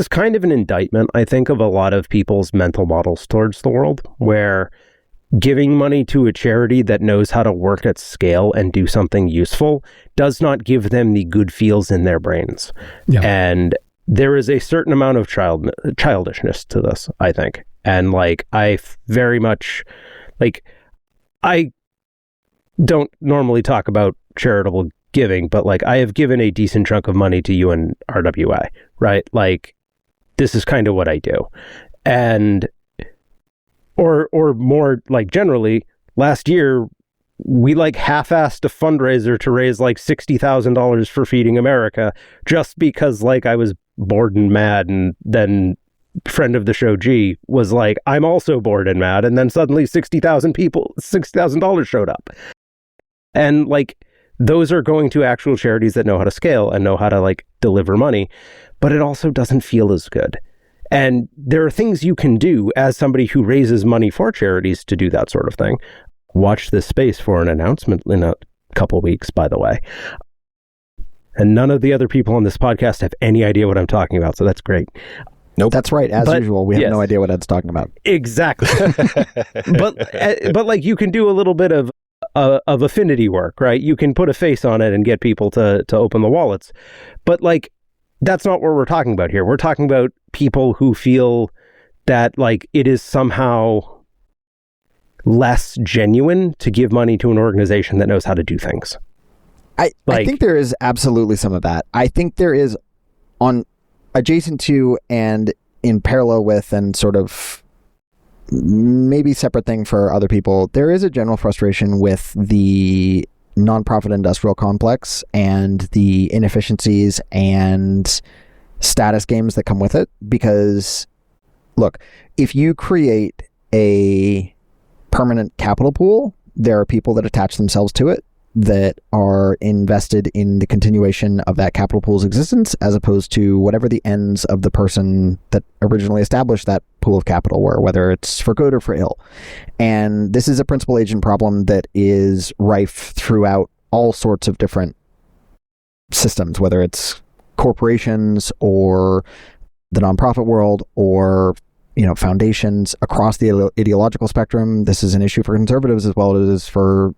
kind of an indictment, I think, of a lot of people's mental models towards the world, where giving money to a charity that knows how to work at scale and do something useful does not give them the good feels in their brains. Yeah. And there is a certain amount of childishness to this, I think. And like, I very much like, I don't normally talk about charitable giving, but like, I have given a decent chunk of money to UNRWA, right? Like, this is kind of what I do. And, or more like generally, last year, we like half-assed a fundraiser to raise like $60,000 for Feeding America just because like I was bored and mad, and then friend of the show G was like, I'm also bored and mad, and then suddenly $60,000 showed up. And like, those are going to actual charities that know how to scale and know how to like deliver money, but it also doesn't feel as good. And there are things you can do as somebody who raises money for charities to do that sort of thing. Watch this space for an announcement in a couple weeks, by the way. And none of the other people on this podcast have any idea what I'm talking about, so that's great. Nope. That's right. As usual, we have no idea what Ed's talking about. Exactly. but like, you can do a little bit of affinity work, right? You can put a face on it and get people to open the wallets. But like, that's not what we're talking about here. We're talking about people who feel that like it is somehow less genuine to give money to an organization that knows how to do things. I think there is absolutely some of that. I think there is, on adjacent to and in parallel with and sort of maybe separate thing for other people, there is a general frustration with the nonprofit industrial complex and the inefficiencies and status games that come with it. Because look, if you create a permanent capital pool, there are people that attach themselves to it that are invested in the continuation of that capital pool's existence, as opposed to whatever the ends of the person that originally established that pool of capital were, whether it's for good or for ill. And this is a principal agent problem that is rife throughout all sorts of different systems, whether it's corporations or the nonprofit world or foundations across the ideological spectrum. This is an issue for conservatives as well as it is for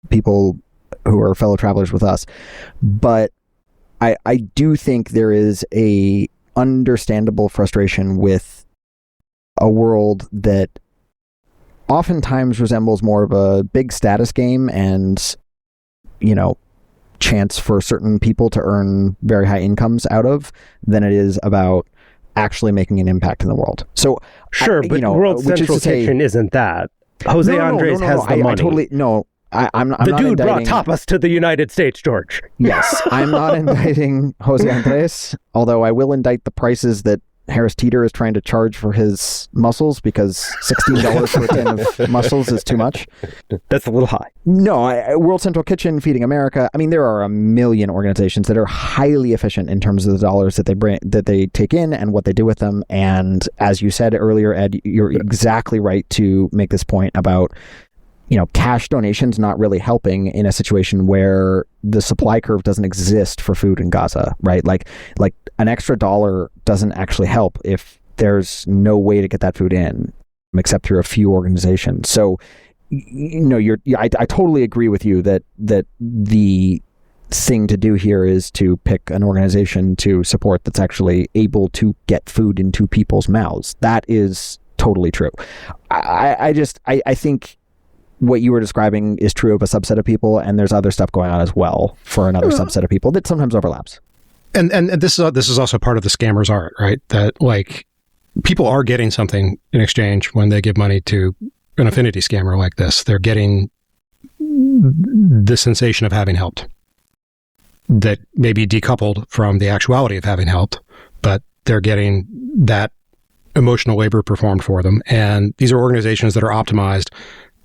people who are fellow travelers with us. But I do think there is a understandable frustration with a world that oftentimes resembles more of a big status game and, chance for certain people to earn very high incomes out of than it is about actually making an impact in the world. So sure, but World Central Kitchen isn't that. Jose Andres has the money. I'm the not dude brought indicting tapas to the United States, George. Yes, I'm not indicting Jose Andres, although I will indict the prices that Harris Teeter is trying to charge for his mussels, because $16 for a tin of mussels is too much. That's a little high. No, World Central Kitchen, Feeding America. I mean, there are a million organizations that are highly efficient in terms of the dollars that they take in and what they do with them. And as you said earlier, Ed, you're exactly right to make this point about cash donations not really helping in a situation where the supply curve doesn't exist for food in Gaza, right? Like an extra dollar doesn't actually help if there's no way to get that food in except through a few organizations. So, I totally agree with you that the thing to do here is to pick an organization to support that's actually able to get food into people's mouths. That is totally true. I think what you were describing is true of a subset of people, and there's other stuff going on as well for another subset of people that sometimes overlaps. And this is also part of the scammer's art, right? That like people are getting something in exchange when they give money to an affinity scammer like this. They're getting the sensation of having helped that may be decoupled from the actuality of having helped, but they're getting that emotional labor performed for them. And these are organizations that are optimized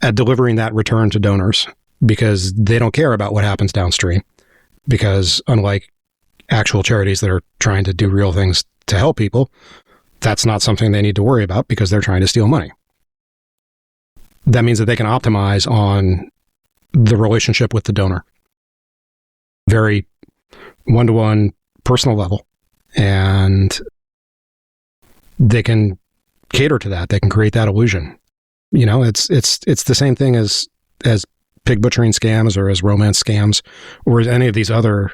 at delivering that return to donors because they don't care about what happens downstream. Because unlike actual charities that are trying to do real things to help people, that's not something they need to worry about because they're trying to steal money. That means that they can optimize on the relationship with the donor. Very one-to-one personal level. And they can cater to that. They can create that illusion. It's the same thing as pig butchering scams or as romance scams or as any of these other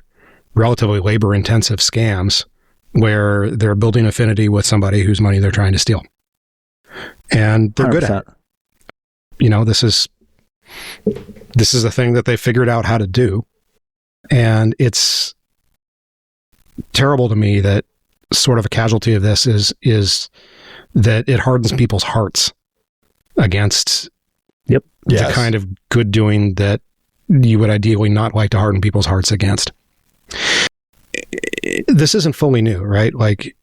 relatively labor-intensive scams where they're building affinity with somebody whose money they're trying to steal. And they're 100%. Good at it. this is a thing that they figured out how to do. And it's terrible to me that sort of a casualty of this is that it hardens people's hearts against the kind of good doing that you would ideally not like to harden people's hearts against. This isn't fully new, right? Like,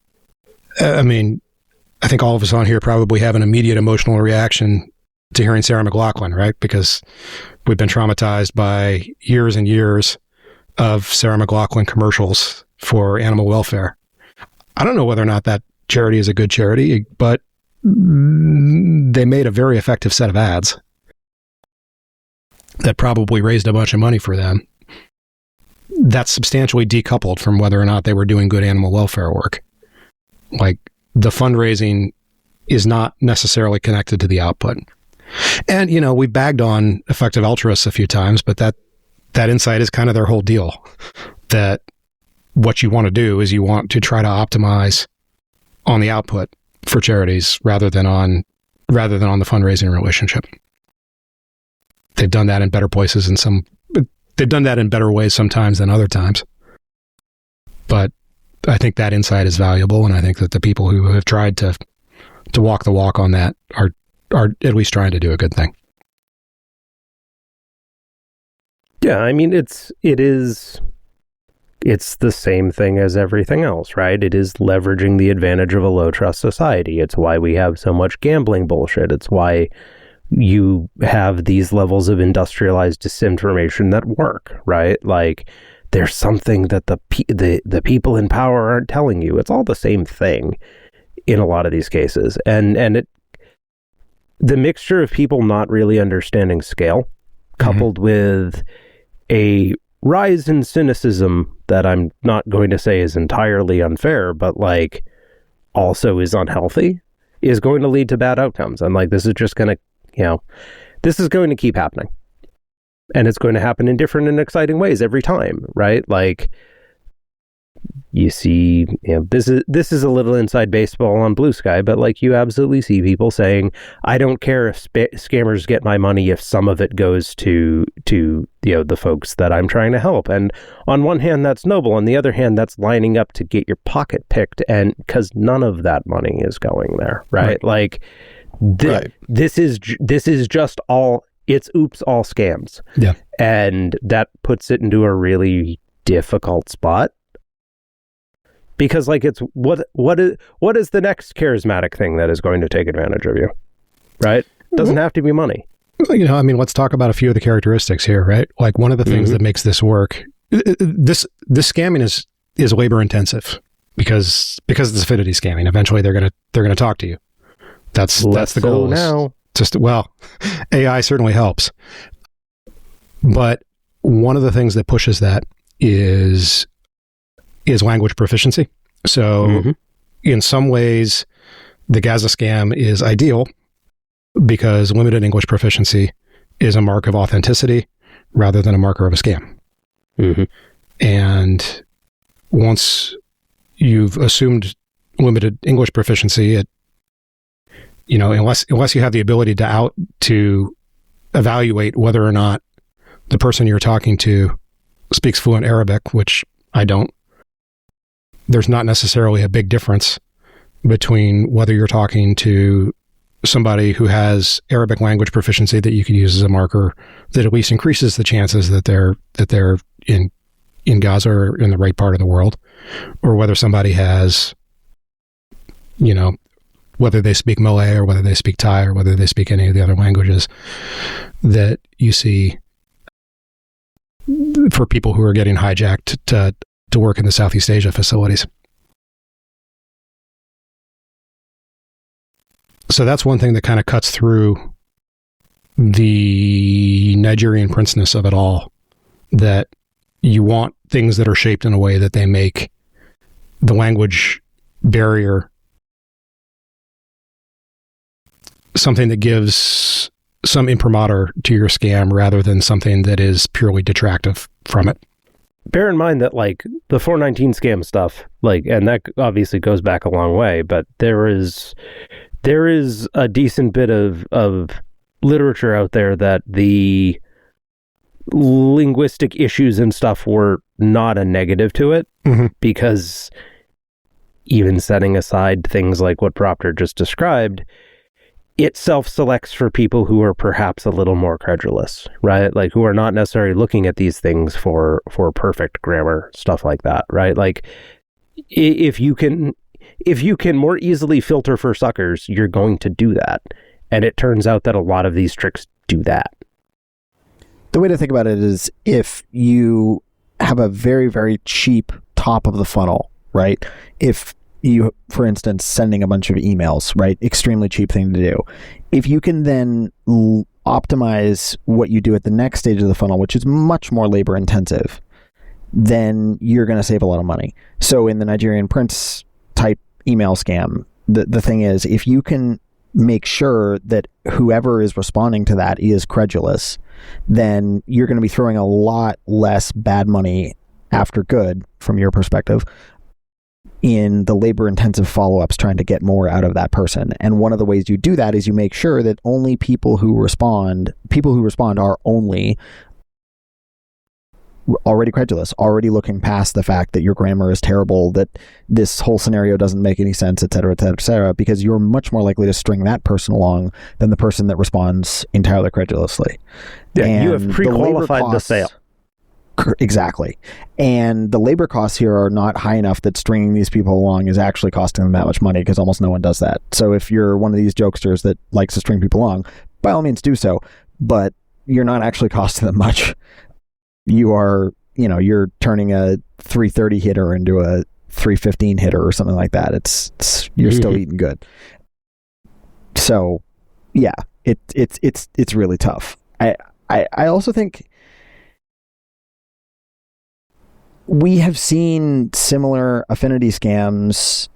I mean, I think all of us on here probably have an immediate emotional reaction to hearing Sarah McLachlan, right? Because we've been traumatized by years and years of Sarah McLachlan commercials for animal welfare. I don't know whether or not that charity is a good charity, but they made a very effective set of ads that probably raised a bunch of money for them. That's substantially decoupled from whether or not they were doing good animal welfare work. Like, the fundraising is not necessarily connected to the output. And, we bagged on effective altruists a few times, but that insight is kind of their whole deal. That what you want to do is you want to try to optimize on the output for charities rather than on the fundraising relationship. They've done that in better places they've done that in better ways sometimes than other times. But I think that insight is valuable, and I think that the people who have tried to walk the walk on that are at least trying to do a good thing. Yeah, I mean, it's the same thing as everything else, right? It is leveraging the advantage of a low-trust society. It's why we have so much gambling bullshit. It's why you have these levels of industrialized disinformation that work, right? Like, there's something that the people in power aren't telling you. It's all the same thing in a lot of these cases. And the mixture of people not really understanding scale, coupled with a rise in cynicism that I'm not going to say is entirely unfair, but like also is unhealthy, is going to lead to bad outcomes. And like, this is just going to, this is going to keep happening. And it's going to happen in different and exciting ways every time, right? Like, you see, this is a little inside baseball on Blue Sky, but like, you absolutely see people saying, I don't care if scammers get my money if some of it goes to the folks that I'm trying to help. And on one hand, that's noble. On the other hand, that's lining up to get your pocket picked, and because none of that money is going there, right? Like, this is just all. It's oops, all scams. Yeah. And that puts it into a really difficult spot. Because like, it's what is the next charismatic thing that is going to take advantage of you? Right? Doesn't have to be money. Let's talk about a few of the characteristics here, right? Like, one of the things that makes this work, this scamming is labor intensive because it's affinity scamming. Eventually they're gonna talk to you. That's the goal now. AI certainly helps. But one of the things that pushes that is language proficiency. So in some ways, the Gaza scam is ideal because limited English proficiency is a mark of authenticity rather than a marker of a scam. And once you've assumed limited English proficiency, unless you have the ability to evaluate whether or not the person you're talking to speaks fluent Arabic, which I don't, there's not necessarily a big difference between whether you're talking to somebody who has Arabic language proficiency that you could use as a marker that at least increases the chances that they're in Gaza or in the right part of the world, or whether somebody has, whether they speak Malay or whether they speak Thai or whether they speak any of the other languages that you see for people who are getting hijacked to work in the Southeast Asia facilities. So that's one thing that kind of cuts through the Nigerian princeness of it all, that you want things that are shaped in a way that they make the language barrier something that gives some imprimatur to your scam rather than something that is purely detractive from it. Bear in mind that, like, the 419 scam stuff, like, and that obviously goes back a long way, but there is a decent bit of literature out there that the linguistic issues and stuff were not a negative to it, because even setting aside things like what Proctor just described, it self-selects for people who are perhaps a little more credulous, right? Like, who are not necessarily looking at these things for perfect grammar, stuff like that, right? Like, if you can more easily filter for suckers, you're going to do that. And it turns out that a lot of these tricks do that. The way to think about it is, if you have a very, very cheap top of the funnel, right? If you, for instance, sending a bunch of emails, right? Extremely cheap thing to do. If you can then optimize what you do at the next stage of the funnel, which is much more labor intensive, then you're going to save a lot of money. So in the Nigerian prince type email scam, the thing is, if you can make sure that whoever is responding to that is credulous, then you're going to be throwing a lot less bad money after good, from your perspective, in the labor-intensive follow-ups trying to get more out of that person. And one of the ways you do that is you make sure that only people who respond are only already credulous, already looking past the fact that your grammar is terrible, that this whole scenario doesn't make any sense, et cetera, et cetera, et cetera, because you're much more likely to string that person along than the person that responds entirely credulously. Yeah, and you have pre-qualified the sale. Exactly. And the labor costs here are not high enough that stringing these people along is actually costing them that much money, because almost no one does that. So if you're one of these jokesters that likes to string people along, by all means do so, but you're not actually costing them much. You are, you're turning a 330 hitter into a 315 hitter or something like that. You're still eating good. So yeah, it's really tough. I also think we have seen similar affinity scams,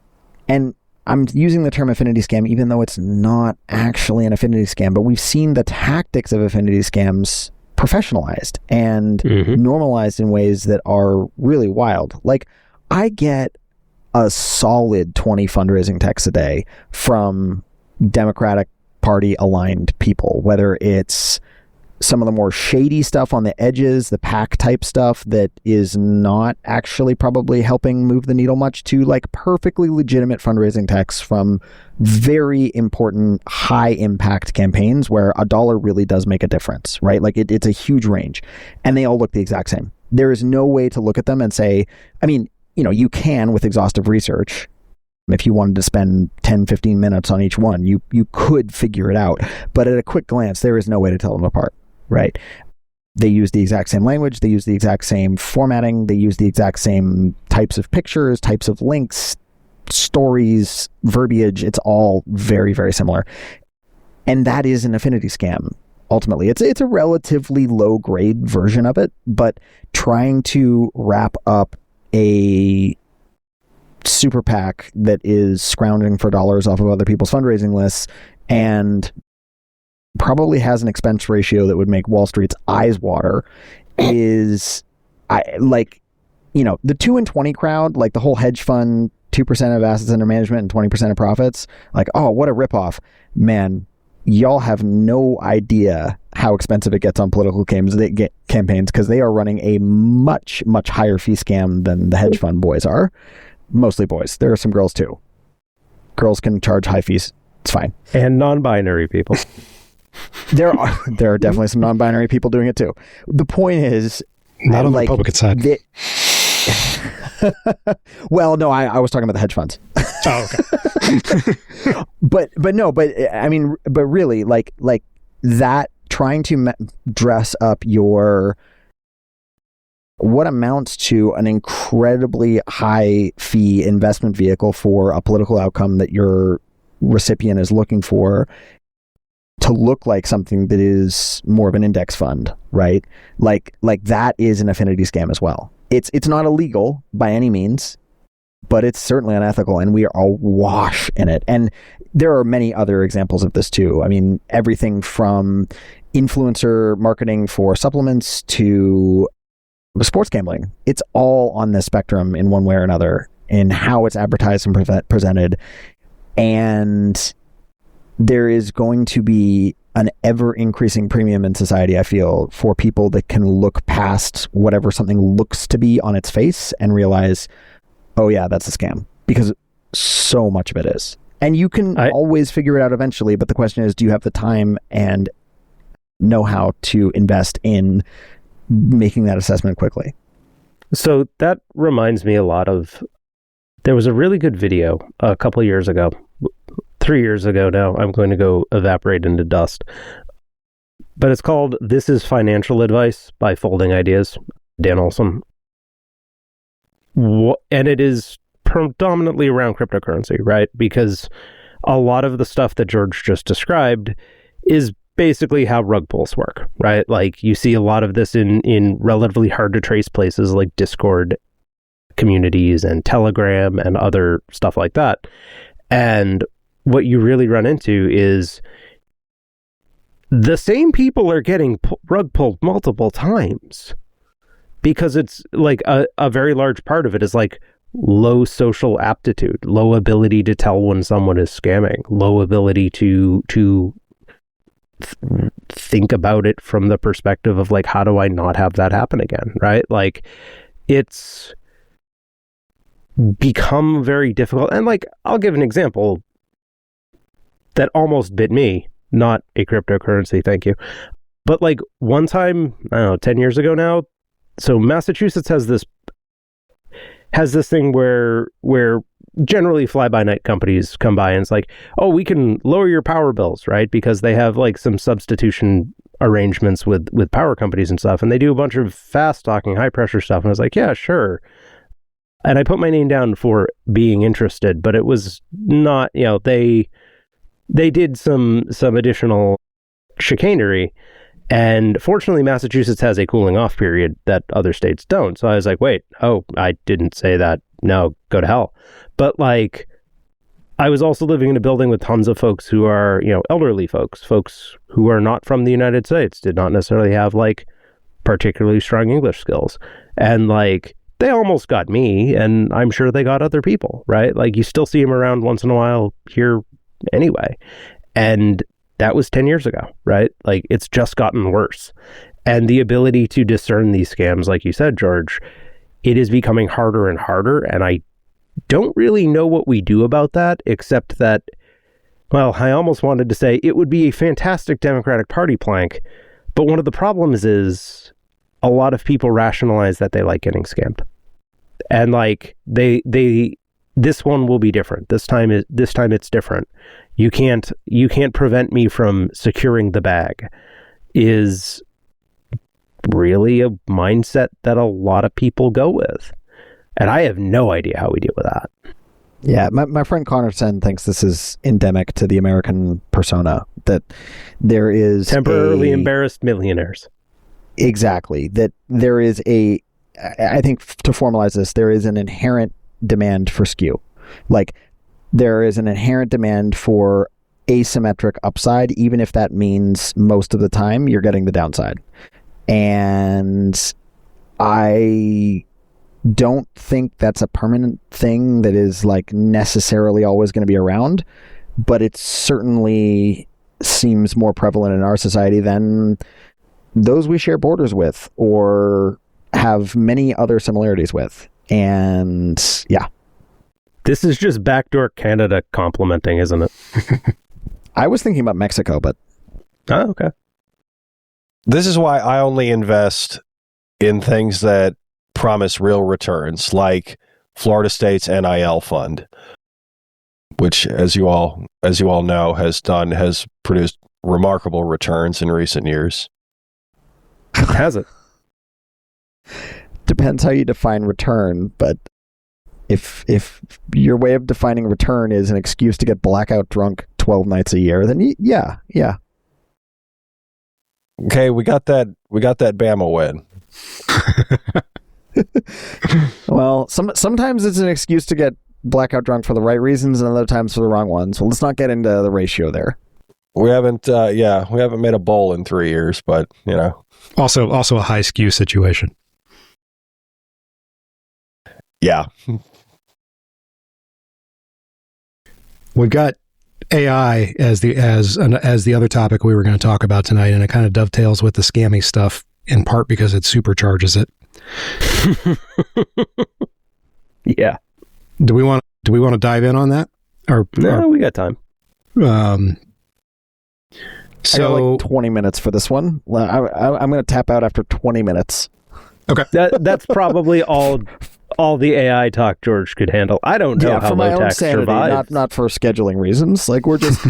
and I'm using the term affinity scam even though it's not actually an affinity scam, but we've seen the tactics of affinity scams professionalized and normalized in ways that are really wild. Like, I get a solid 20 fundraising texts a day from Democratic Party aligned people, whether it's some of the more shady stuff on the edges, the PAC type stuff that is not actually probably helping move the needle much, to like perfectly legitimate fundraising texts from very important high impact campaigns where $1 really does make a difference, right? Like it's a huge range, and they all look the exact same. There is no way to look at them and say, I mean, you can with exhaustive research. If you wanted to spend 10, 15 minutes on each one, you could figure it out. But at a quick glance, there is no way to tell them apart. Right. They use the exact same language. They use the exact same formatting. They use the exact same types of pictures, types of links, stories, verbiage. It's all very, very similar. And that is an affinity scam. Ultimately, it's a relatively low grade version of it, but trying to wrap up a super PAC that is scrounging for dollars off of other people's fundraising lists and probably has an expense ratio that would make Wall Street's eyes water is, the 2 and 20 crowd, like the whole hedge fund, 2% of assets under management and 20% of profits. Like, oh, what a ripoff. Man, y'all have no idea how expensive it gets on political campaigns, because they are running a much, much higher fee scam than the hedge fund boys are. Mostly boys. There are some girls too. Girls can charge high fees. It's fine. And non-binary people. There are definitely some non-binary people doing it too. The point is, not on the Republican side. Well, no, I was talking about the hedge funds. Oh, okay. but really, like that, trying to dress up your what amounts to an incredibly high fee investment vehicle for a political outcome that your recipient is looking for, to look like something that is more of an index fund, right? Like that is an affinity scam as well. It's not illegal by any means, but it's certainly unethical, and we are awash in it. And there are many other examples of this too. I mean, everything from influencer marketing for supplements to sports gambling. It's all on this spectrum in one way or another in how it's advertised and presented. And there is going to be an ever increasing premium in society, I feel, for people that can look past whatever something looks to be on its face and realize, oh yeah, that's a scam, because so much of it is. And you can always figure it out eventually, but the question is, do you have the time and know-how to invest in making that assessment quickly? So that reminds me a lot of, there was a really good video a couple of years ago, 3 years ago now. I'm going to go evaporate into dust. But it's called This is Financial Advice by Folding Ideas, Dan Olson. And it is predominantly around cryptocurrency, right? Because a lot of the stuff that George just described is basically how rug pulls work, right? Like you see a lot of this in relatively hard to trace places like Discord communities and Telegram and other stuff like that. And what you really run into is the same people are getting rug pulled multiple times, because it's like a very large part of it is like low social aptitude, low ability to tell when someone is scamming, low ability to think about it from the perspective of like, how do I not have that happen again, right? Like it's become very difficult. And like, I'll give an example that almost bit me, not a cryptocurrency, thank you. But like one time, I don't know, 10 years ago now, so Massachusetts has this thing where generally fly-by-night companies come by and it's like, oh, we can lower your power bills, right? Because they have like some substitution arrangements with power companies and stuff. And they do a bunch of fast talking, high pressure stuff. And I was like, yeah, sure. And I put my name down for being interested, but it was not, you know, they did some additional chicanery. And fortunately, Massachusetts has a cooling off period that other states don't. So I was like, wait, oh, I didn't say that. No, go to hell. But like, I was also living in a building with tons of folks who are, you know, elderly folks who are not from the United States, did not necessarily have like particularly strong English skills. And like, they almost got me, and I'm sure they got other people, right? Like you still see them around once in a while here anyway. And that was 10 years ago, right? Like it's just gotten worse. And the ability to discern these scams, like you said, George, it is becoming harder and harder. And I don't really know what we do about that, except that, well, I almost wanted to say it would be a fantastic Democratic Party plank. But one of the problems is a lot of people rationalize that they like getting scammed. And like this one will be different. This time it's different. You can't prevent me from securing the bag is really a mindset that a lot of people go with. And I have no idea how we deal with that. Yeah, my friend Connor Sen thinks this is endemic to the American persona, that there is temporarily embarrassed millionaires. Exactly. That there is I think to formalize this, there is an inherent demand for skew. Like there is an inherent demand for asymmetric upside, even if that means most of the time you're getting the downside. And I don't think that's a permanent thing that is like necessarily always going to be around, but it certainly seems more prevalent in our society than those we share borders with or have many other similarities with. And yeah. This is just backdoor Canada complimenting, isn't it? I was thinking about Mexico, but... Oh, okay. This is why I only invest in things that promise real returns, like Florida State's NIL fund, which, as you all know, has produced remarkable returns in recent years. Has it? Depends how you define return, but if your way of defining return is an excuse to get blackout drunk 12 nights a year, then yeah. Okay, we got that Bama win. Well, sometimes it's an excuse to get blackout drunk for the right reasons, and other times for the wrong ones. So let's not get into the ratio there. We haven't made a bowl in 3 years, but you know, also a high skew situation. Yeah. We've got AI as the other topic we were going to talk about tonight, and it kind of dovetails with the scammy stuff in part because it supercharges it. Yeah. Do we want to dive in on that? No, we got time. I got like 20 minutes for this one. I'm going to tap out after 20 minutes. Okay. That's probably all the AI talk George could handle. I don't know how for my own low-tech sanity, survives. not for scheduling reasons. Like we're just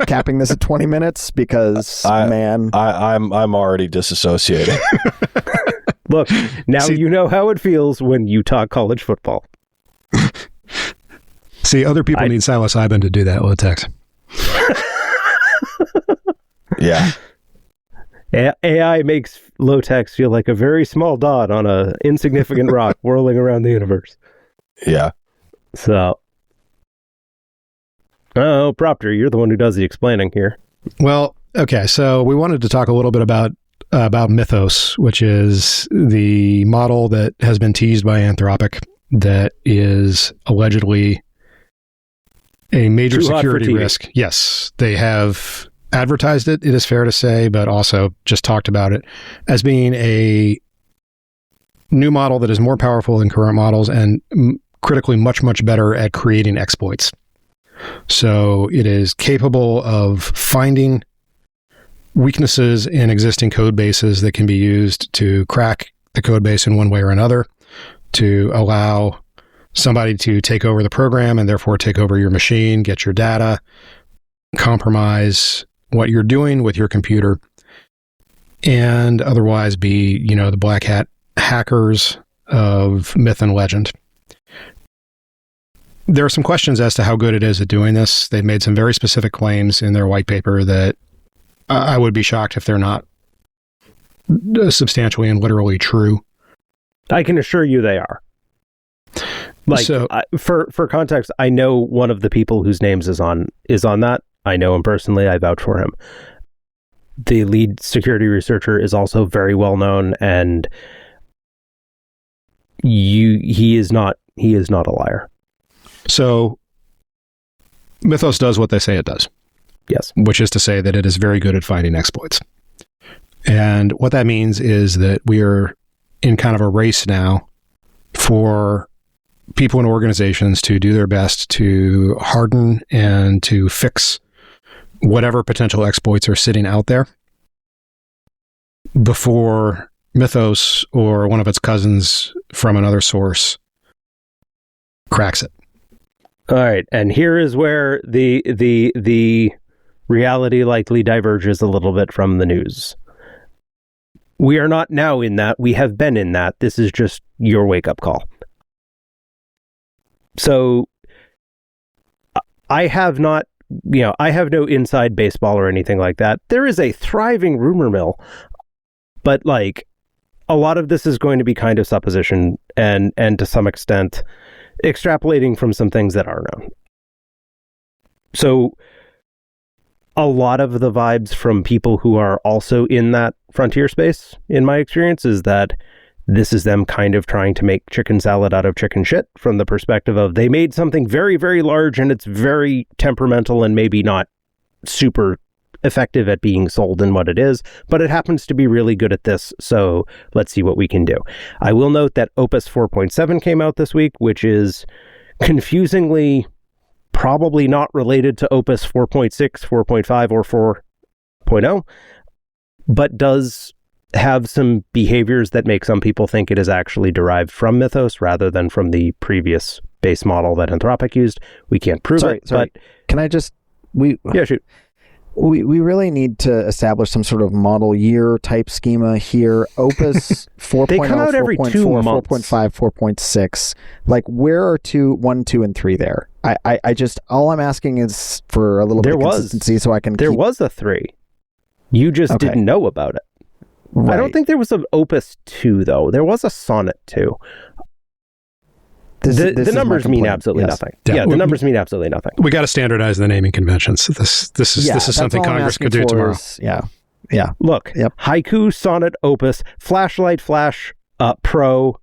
capping this at 20 minutes because I'm already disassociated. Look, now you know how it feels when you talk college football. See, other people need psilocybin to do that, Lotex. Yeah. AI makes Lotex feel like a very small dot on a insignificant rock whirling around the universe. Yeah. So, Proctor, you're the one who does the explaining here. Well, okay, so we wanted to talk a little bit about Mythos, which is the model that has been teased by Anthropic that is allegedly a major security risk. Yes, they have advertised it is fair to say, but also just talked about it as being a new model that is more powerful than current models and critically much, much better at creating exploits. So it is capable of finding weaknesses in existing code bases that can be used to crack the code base in one way or another, to allow somebody to take over the program and therefore take over your machine, get your data, compromise what you're doing with your computer, and otherwise be, the black hat hackers of myth and legend. There are some questions as to how good it is at doing this. They've made some very specific claims in their white paper that I would be shocked if they're not substantially and literally true. I can assure you they are. For context, I know one of the people whose names is on that. I know him personally. I vouch for him. The lead security researcher is also very well known, and he is not a liar. So Mythos does what they say it does. Yes. Which is to say that it is very good at finding exploits. And what that means is that we are in kind of a race now for people and organizations to do their best to harden and to fix whatever potential exploits are sitting out there before Mythos or one of its cousins from another source cracks it. All right, and here is where the reality likely diverges a little bit from the news. We are not now in that. We have been in that. This is just your wake-up call. So I have not, I have no inside baseball or anything like that. There is a thriving rumor mill, but a lot of this is going to be kind of supposition and to some extent extrapolating from some things that are known. So a lot of the vibes from people who are also in that frontier space, in my experience, is that this is them kind of trying to make chicken salad out of chicken shit from the perspective of they made something very, very large and it's very temperamental and maybe not super effective at being sold in what it is, but it happens to be really good at this, so let's see what we can do. I will note that Opus 4.7 came out this week, which is confusingly probably not related to Opus 4.6, 4.5, or 4.0, but does have some behaviors that make some people think it is actually derived from Mythos rather than from the previous base model that Anthropic used. We can't prove it. But can I just... shoot. We really need to establish some sort of model year type schema here. Opus 4.0, they come out every 2 months. 4.5, 4.6. Where are 1, 2, and 3 there? I just, all I'm asking is for a little bit of consistency so I can There was a 3. You just didn't know about it. Right. I don't think there was an Opus 2, though. There was a Sonnet 2. The numbers mean absolutely nothing. Yeah, the numbers mean absolutely nothing. We got to standardize the naming conventions. This is something Congress could do tomorrow. Look, Haiku, Sonnet, Opus, Flashlight, Flash, Pro,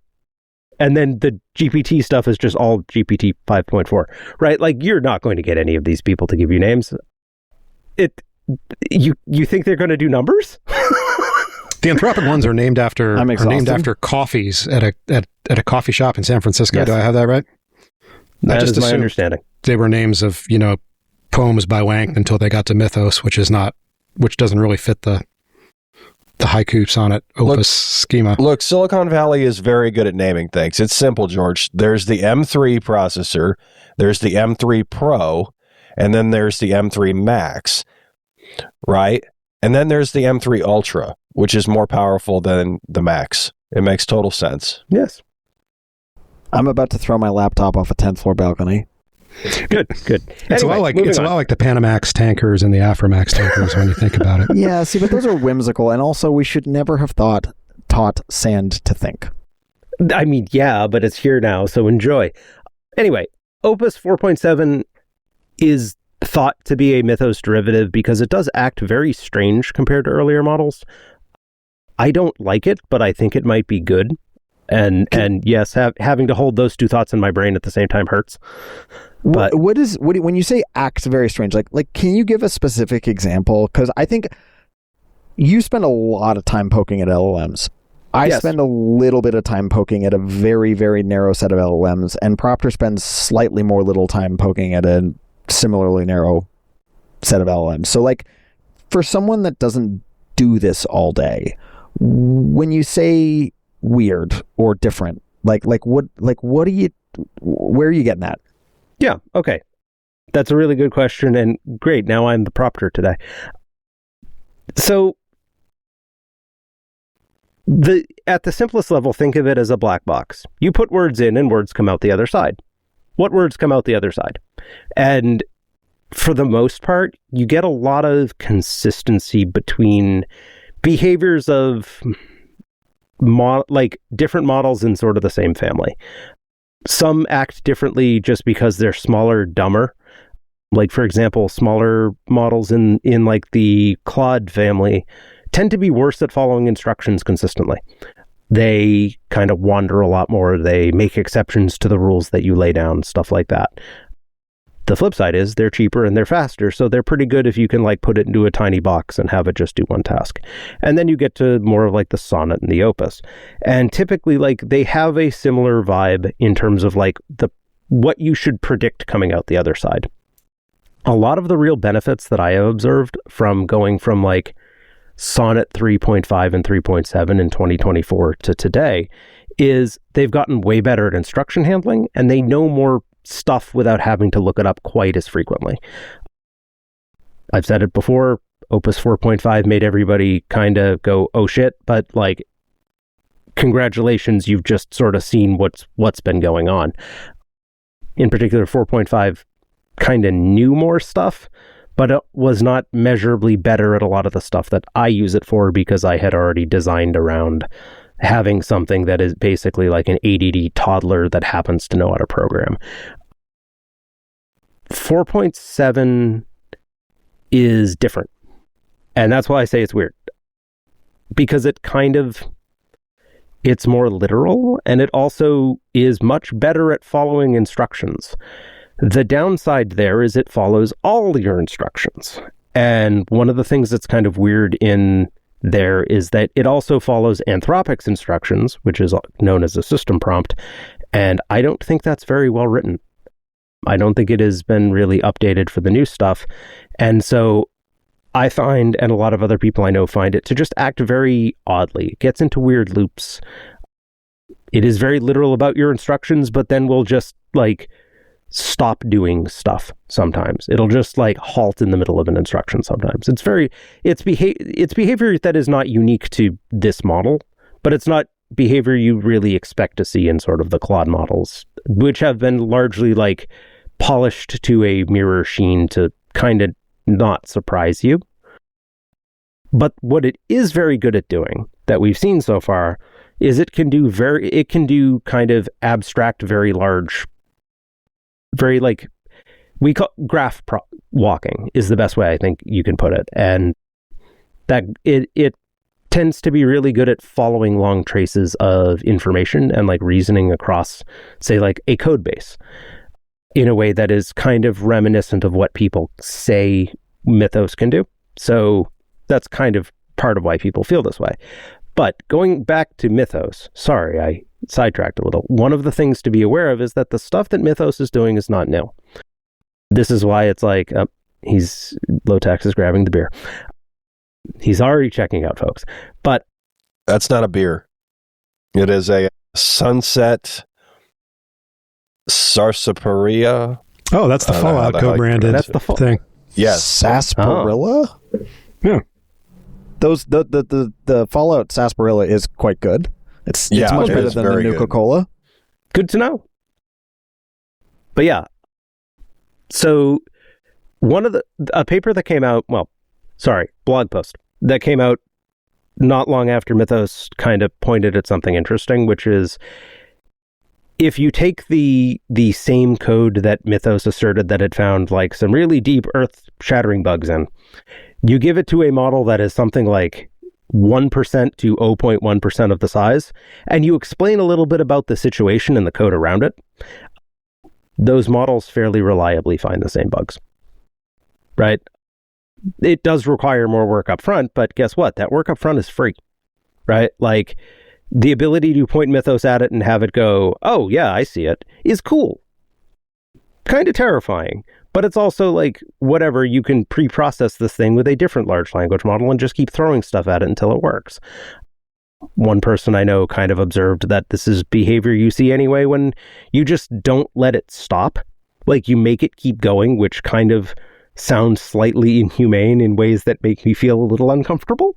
And then the GPT stuff is just all GPT 5.4, right? Like, you're not going to get any of these people to give you names. You think they're going to do numbers? The Anthropic ones are named after coffees at a coffee shop in San Francisco. Yes. Do I have that right? That is my understanding. They were names of, poems by Wank until they got to Mythos, which doesn't really fit the haiku sonnet opus schema. Look, Silicon Valley is very good at naming things. It's simple, George. There's the M3 processor, there's the M3 Pro, and then there's the M3 Max, right? And then there's the M3 Ultra, which is more powerful than the Max. It makes total sense. Yes. I'm about to throw my laptop off a 10th floor balcony. Good. It's a lot like the Panamax tankers and the Aframax tankers when you think about it. Yeah, see, but those are whimsical, and also we should never have taught sand to think. I mean, yeah, but it's here now, so enjoy. Anyway, Opus 4.7 is thought to be a Mythos derivative because it does act very strange compared to earlier models. I don't like it, but I think it might be good. And yes, having to hold those two thoughts in my brain at the same time hurts. But when you say acts very strange, like can you give a specific example? Because I think you spend a lot of time poking at LLMs. I spend a little bit of time poking at a very, very narrow set of LLMs, and Proctor spends slightly more little time poking at a similarly narrow set of LLMs. So, like, for someone that doesn't do this all day, when you say weird or different, where are you getting at? Yeah, okay. That's a really good question, and great, now I'm the Proctor today. So, at the simplest level, think of it as a black box. You put words in and words come out the other side. What words come out the other side? And for the most part, you get a lot of consistency between behaviors of different models in sort of the same family. Some act differently just because they're smaller, dumber. Like, for example, smaller models in like the Claude family tend to be worse at following instructions consistently. They kind of wander a lot more. They make exceptions to the rules that you lay down, stuff like that. The flip side is they're cheaper and they're faster, so they're pretty good if you can like put it into a tiny box and have it just do one task. And then you get to more of like the Sonnet and the Opus. And typically like they have a similar vibe in terms of like what you should predict coming out the other side. A lot of the real benefits that I have observed from going from like Sonnet 3.5 and 3.7 in 2024 to today is they've gotten way better at instruction handling, and they know more stuff without having to look it up quite as frequently. I've said it before, Opus 4.5 made everybody kind of go, oh shit, but like, congratulations, you've just sort of seen what's been going on. In particular, 4.5 kind of knew more stuff, but it was not measurably better at a lot of the stuff that I use it for because I had already designed around having something that is basically like an ADD toddler that happens to know how to program. 4.7 is different. And that's why I say it's weird. Because it's more literal, and it also is much better at following instructions. The downside there is it follows all your instructions. And one of the things that's kind of weird in there is that it also follows Anthropic's instructions, which is known as a system prompt. And I don't think that's very well written. I don't think it has been really updated for the new stuff. And so I find, and a lot of other people I know find it, to just act very oddly. It gets into weird loops. It is very literal about your instructions, but then will just like stop doing stuff sometimes. It'll just like halt in the middle of an instruction sometimes. It's behavior that is not unique to this model, but it's not behavior you really expect to see in sort of the Claude models, which have been largely like polished to a mirror sheen to kind of not surprise you. But what it is very good at doing that we've seen so far is it can do kind of abstract, very large, very like, we call graph walking is the best way I think you can put it. And that it tends to be really good at following long traces of information and like reasoning across, say, like a code base in a way that is kind of reminiscent of what people say Mythos can do. So that's kind of part of why people feel this way. But going back to Mythos, sorry, I sidetracked a little. One of the things to be aware of is that the stuff that Mythos is doing is not new. This is why it's like, Low-Tax is grabbing the beer. He's already checking out, folks. But that's not a beer. It is a Sunset Sarsaparilla. Oh, that's the Fallout co-branded thing. Yes. Sarsaparilla? Oh. Yeah. Those the Fallout Sarsaparilla is quite good. It's much better than the Nuka-Cola. Good to know. But yeah. So a paper that came out, blog post that came out not long after Mythos kind of pointed at something interesting, which is if you take the same code that Mythos asserted that it found like some really deep earth-shattering bugs in, you give it to a model that is something like 1% to 0.1% of the size, and you explain a little bit about the situation and the code around it, those models fairly reliably find the same bugs, right? It does require more work up front, but guess what? That work up front is free, right? Like, the ability to point Mythos at it and have it go, oh, yeah, I see it, is cool. Kind of terrifying. But it's also like, whatever, you can pre-process this thing with a different large language model and just keep throwing stuff at it until it works. One person I know kind of observed that this is behavior you see anyway when you just don't let it stop. Like, you make it keep going, which kind of sounds slightly inhumane in ways that make me feel a little uncomfortable.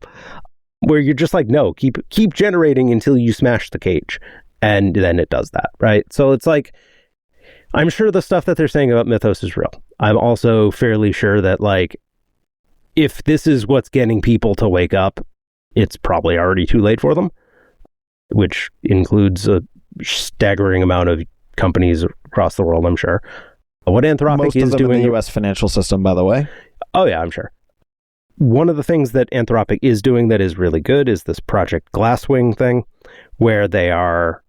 Where you're just like, no, keep generating until you smash the cage. And then it does that, right? So it's like, I'm sure the stuff that they're saying about Mythos is real. I'm also fairly sure that, like, if this is what's getting people to wake up, it's probably already too late for them, which includes a staggering amount of companies across the world, I'm sure. What Anthropic Most is of them doing in the U.S. financial system, by the way. Oh, yeah, I'm sure. One of the things that Anthropic is doing that is really good is this Project Glasswing thing, where they are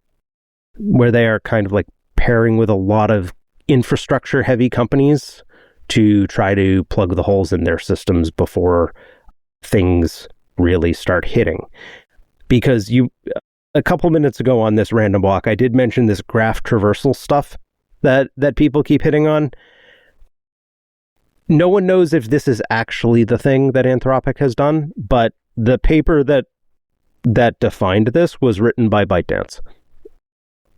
kind of like pairing with a lot of infrastructure heavy companies to try to plug the holes in their systems before things really start hitting. Because a couple minutes ago on this random walk, I did mention this graph traversal stuff that people keep hitting on. No one knows if this is actually the thing that Anthropic has done, but the paper that defined this was written by ByteDance.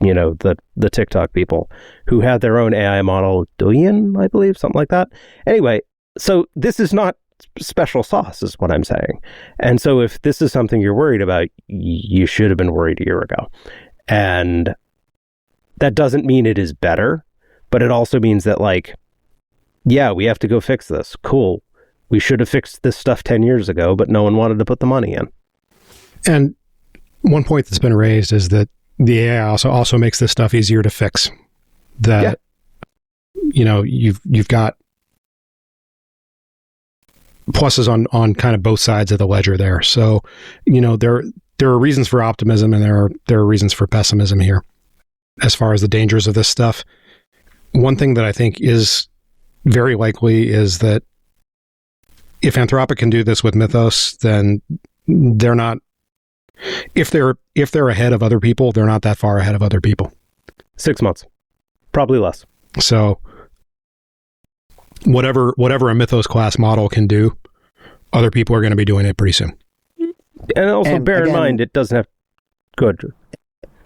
You know, the TikTok people who had their own AI model, Douyin, I believe, something like that. Anyway, so this is not special sauce, is what I'm saying. And so if this is something you're worried about, you should have been worried a year ago. And that doesn't mean it is better, but it also means that, like, yeah, we have to go fix this. Cool. We should have fixed this stuff 10 years ago, but no one wanted to put the money in. And one point that's been raised is that the AI also makes this stuff easier to fix. That, you know, you've got pluses on kind of both sides of the ledger there. So, you know, there are reasons for optimism and there are reasons for pessimism here as far as the dangers of this stuff. One thing that I think is very likely is that if Anthropic can do this with Mythos, then they're not, if they're ahead of other people, they're not that far ahead of other people. 6 months, probably less. So whatever a Mythos class model can do, other people are going to be doing it pretty soon. And also bear in mind, it doesn't have good.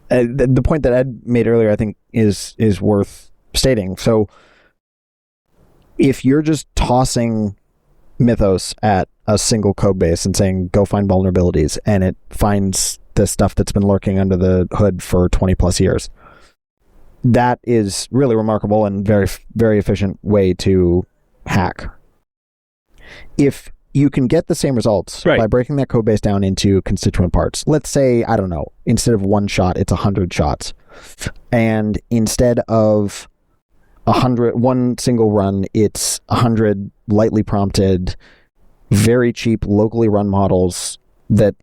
The point that Ed made earlier, I think, is worth stating. So if you're just tossing Mythos at a single code base and saying, go find vulnerabilities, and it finds the stuff that's been lurking under the hood for 20 plus years, that is really remarkable and very, very efficient way to hack. If you can get the same results by breaking that code base down into constituent parts, let's say, I don't know, instead of one shot, it's 100 shots. And instead of 100 single run, it's 100 lightly prompted, very cheap, locally run models that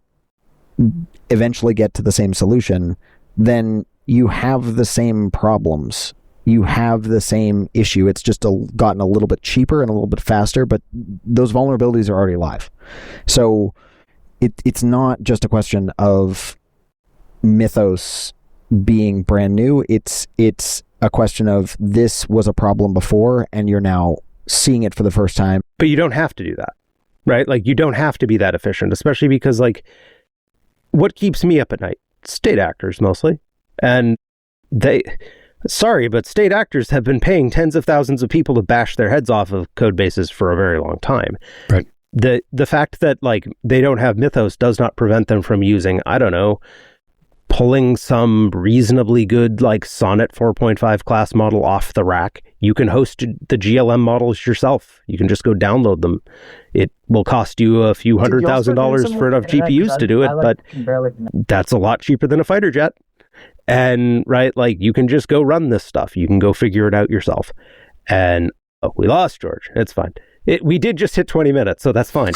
eventually get to the same solution, then you have the same problems. You have the same issue. It's just gotten a little bit cheaper and a little bit faster, but those vulnerabilities are already live. So it's not just a question of Mythos being brand new. It's a question of this was a problem before and you're now seeing it for the first time. But you don't have to do that, right? Like, you don't have to be that efficient, especially because, like, what keeps me up at night? State actors mostly. And sorry, but state actors have been paying tens of thousands of people to bash their heads off of code bases for a very long time. Right. The fact that, like, they don't have Mythos does not prevent them from using, I don't know, pulling some reasonably good, like, Sonnet 4.5 class model off the rack. You can host the GLM models yourself. You can just go download them. It will cost you a few $100,000 for enough GPUs to do it, but that's a lot cheaper than a fighter jet. And, right, like, you can just go run this stuff. You can go figure it out yourself. And we lost George. It's fine. We did just hit 20 minutes, so that's fine.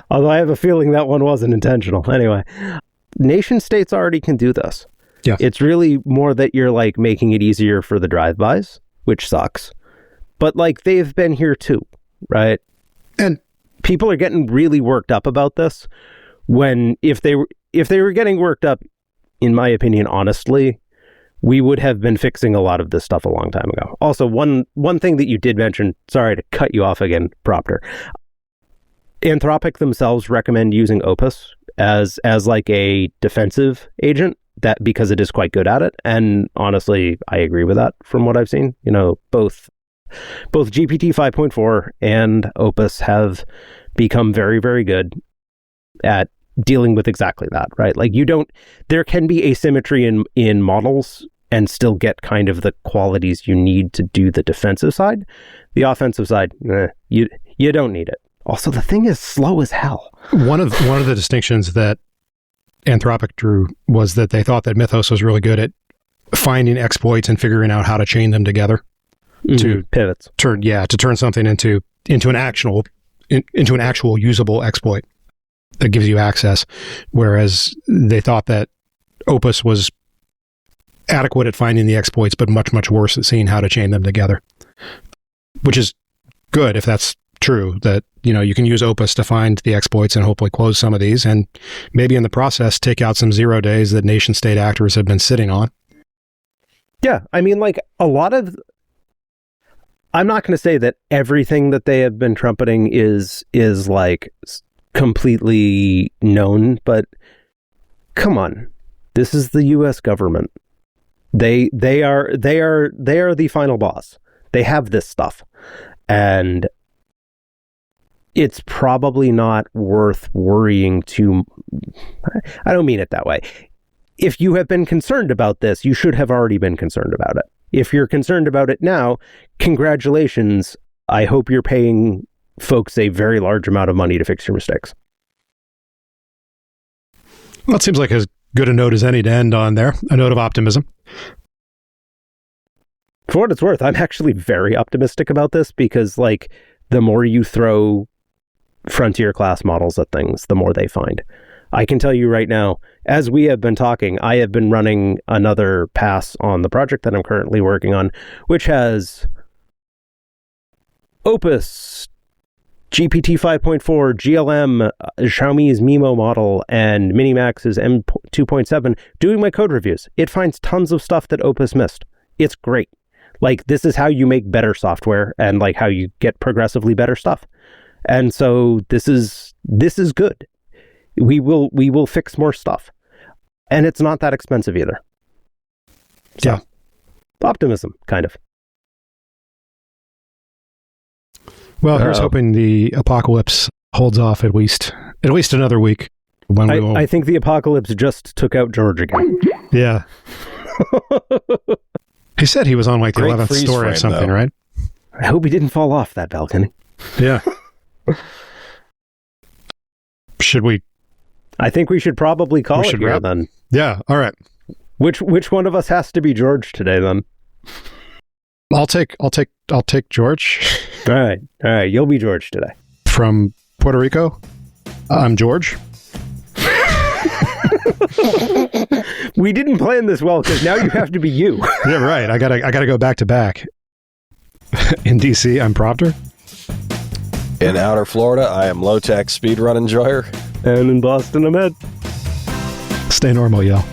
Although I have a feeling that one wasn't intentional. Anyway, nation states already can do this. Yeah. It's really more that you're, like, making it easier for the drive-bys, which sucks. But, like, they've been here too, right? And people are getting really worked up about this when if they were getting worked up, in my opinion, honestly, we would have been fixing a lot of this stuff a long time ago. Also, one thing that you did mention, sorry to cut you off again, Proctor. Anthropic themselves recommend using Opus as like a defensive agent, that because it is quite good at it. And honestly, I agree with that from what I've seen. You know, both GPT 5.4 and Opus have become very, very good at dealing with exactly that, right? Like, there can be asymmetry in models and still get kind of the qualities you need to do the defensive side. The offensive side, you don't need it. Also, the thing is slow as hell. One of the distinctions that Anthropic drew was that they thought that Mythos was really good at finding exploits and figuring out how to chain them together to pivots. To turn something into an actual usable exploit that gives you access. Whereas they thought that Opus was adequate at finding the exploits, but much, much worse at seeing how to chain them together. Which is good if that's true, that, you know, you can use Opus to find the exploits and hopefully close some of these, and maybe in the process take out some 0 days that nation state actors have been sitting on. Yeah, I mean, like, a lot of, I'm not going to say that everything that they have been trumpeting is like completely known, but come on, this is the U.S. government. They are the final boss. They have this stuff, and it's probably not worth worrying too. I don't mean it that way. If you have been concerned about this, you should have already been concerned about it. If you're concerned about it now, congratulations. I hope you're paying folks a very large amount of money to fix your mistakes. Well, it seems like as good a note as any to end on there. A note of optimism. For what it's worth, I'm actually very optimistic about this because, like, the more you throw frontier class models at things, the more they find. I can tell you right now, as we have been talking, I have been running another pass on the project that I'm currently working on, which has Opus, GPT 5.4, GLM, Xiaomi's Mimo model, and Minimax's M2.7 doing my code reviews. It finds tons of stuff that Opus missed. It's great. Like, this is how you make better software and, like, how you get progressively better stuff. And so this is good. We will fix more stuff. And it's not that expensive either. So, yeah. Optimism, kind of. Well, here's hoping the apocalypse holds off at least another week. When I think the apocalypse just took out George again. Yeah. He said he was on like the 11th story or something, right? I hope he didn't fall off that balcony. Yeah. Should we? I think we should probably call it here then. Yeah. All right. Which one of us has to be George today then? I'll take George. All right. You'll be George today. From Puerto Rico, I'm George. We didn't plan this well because now you have to be you. Yeah, right. I gotta go back to back. In DC, I'm Proctor. In outer Florida, I am low-tech speedrun enjoyer. And in Boston, I'm Ed. Stay normal, y'all.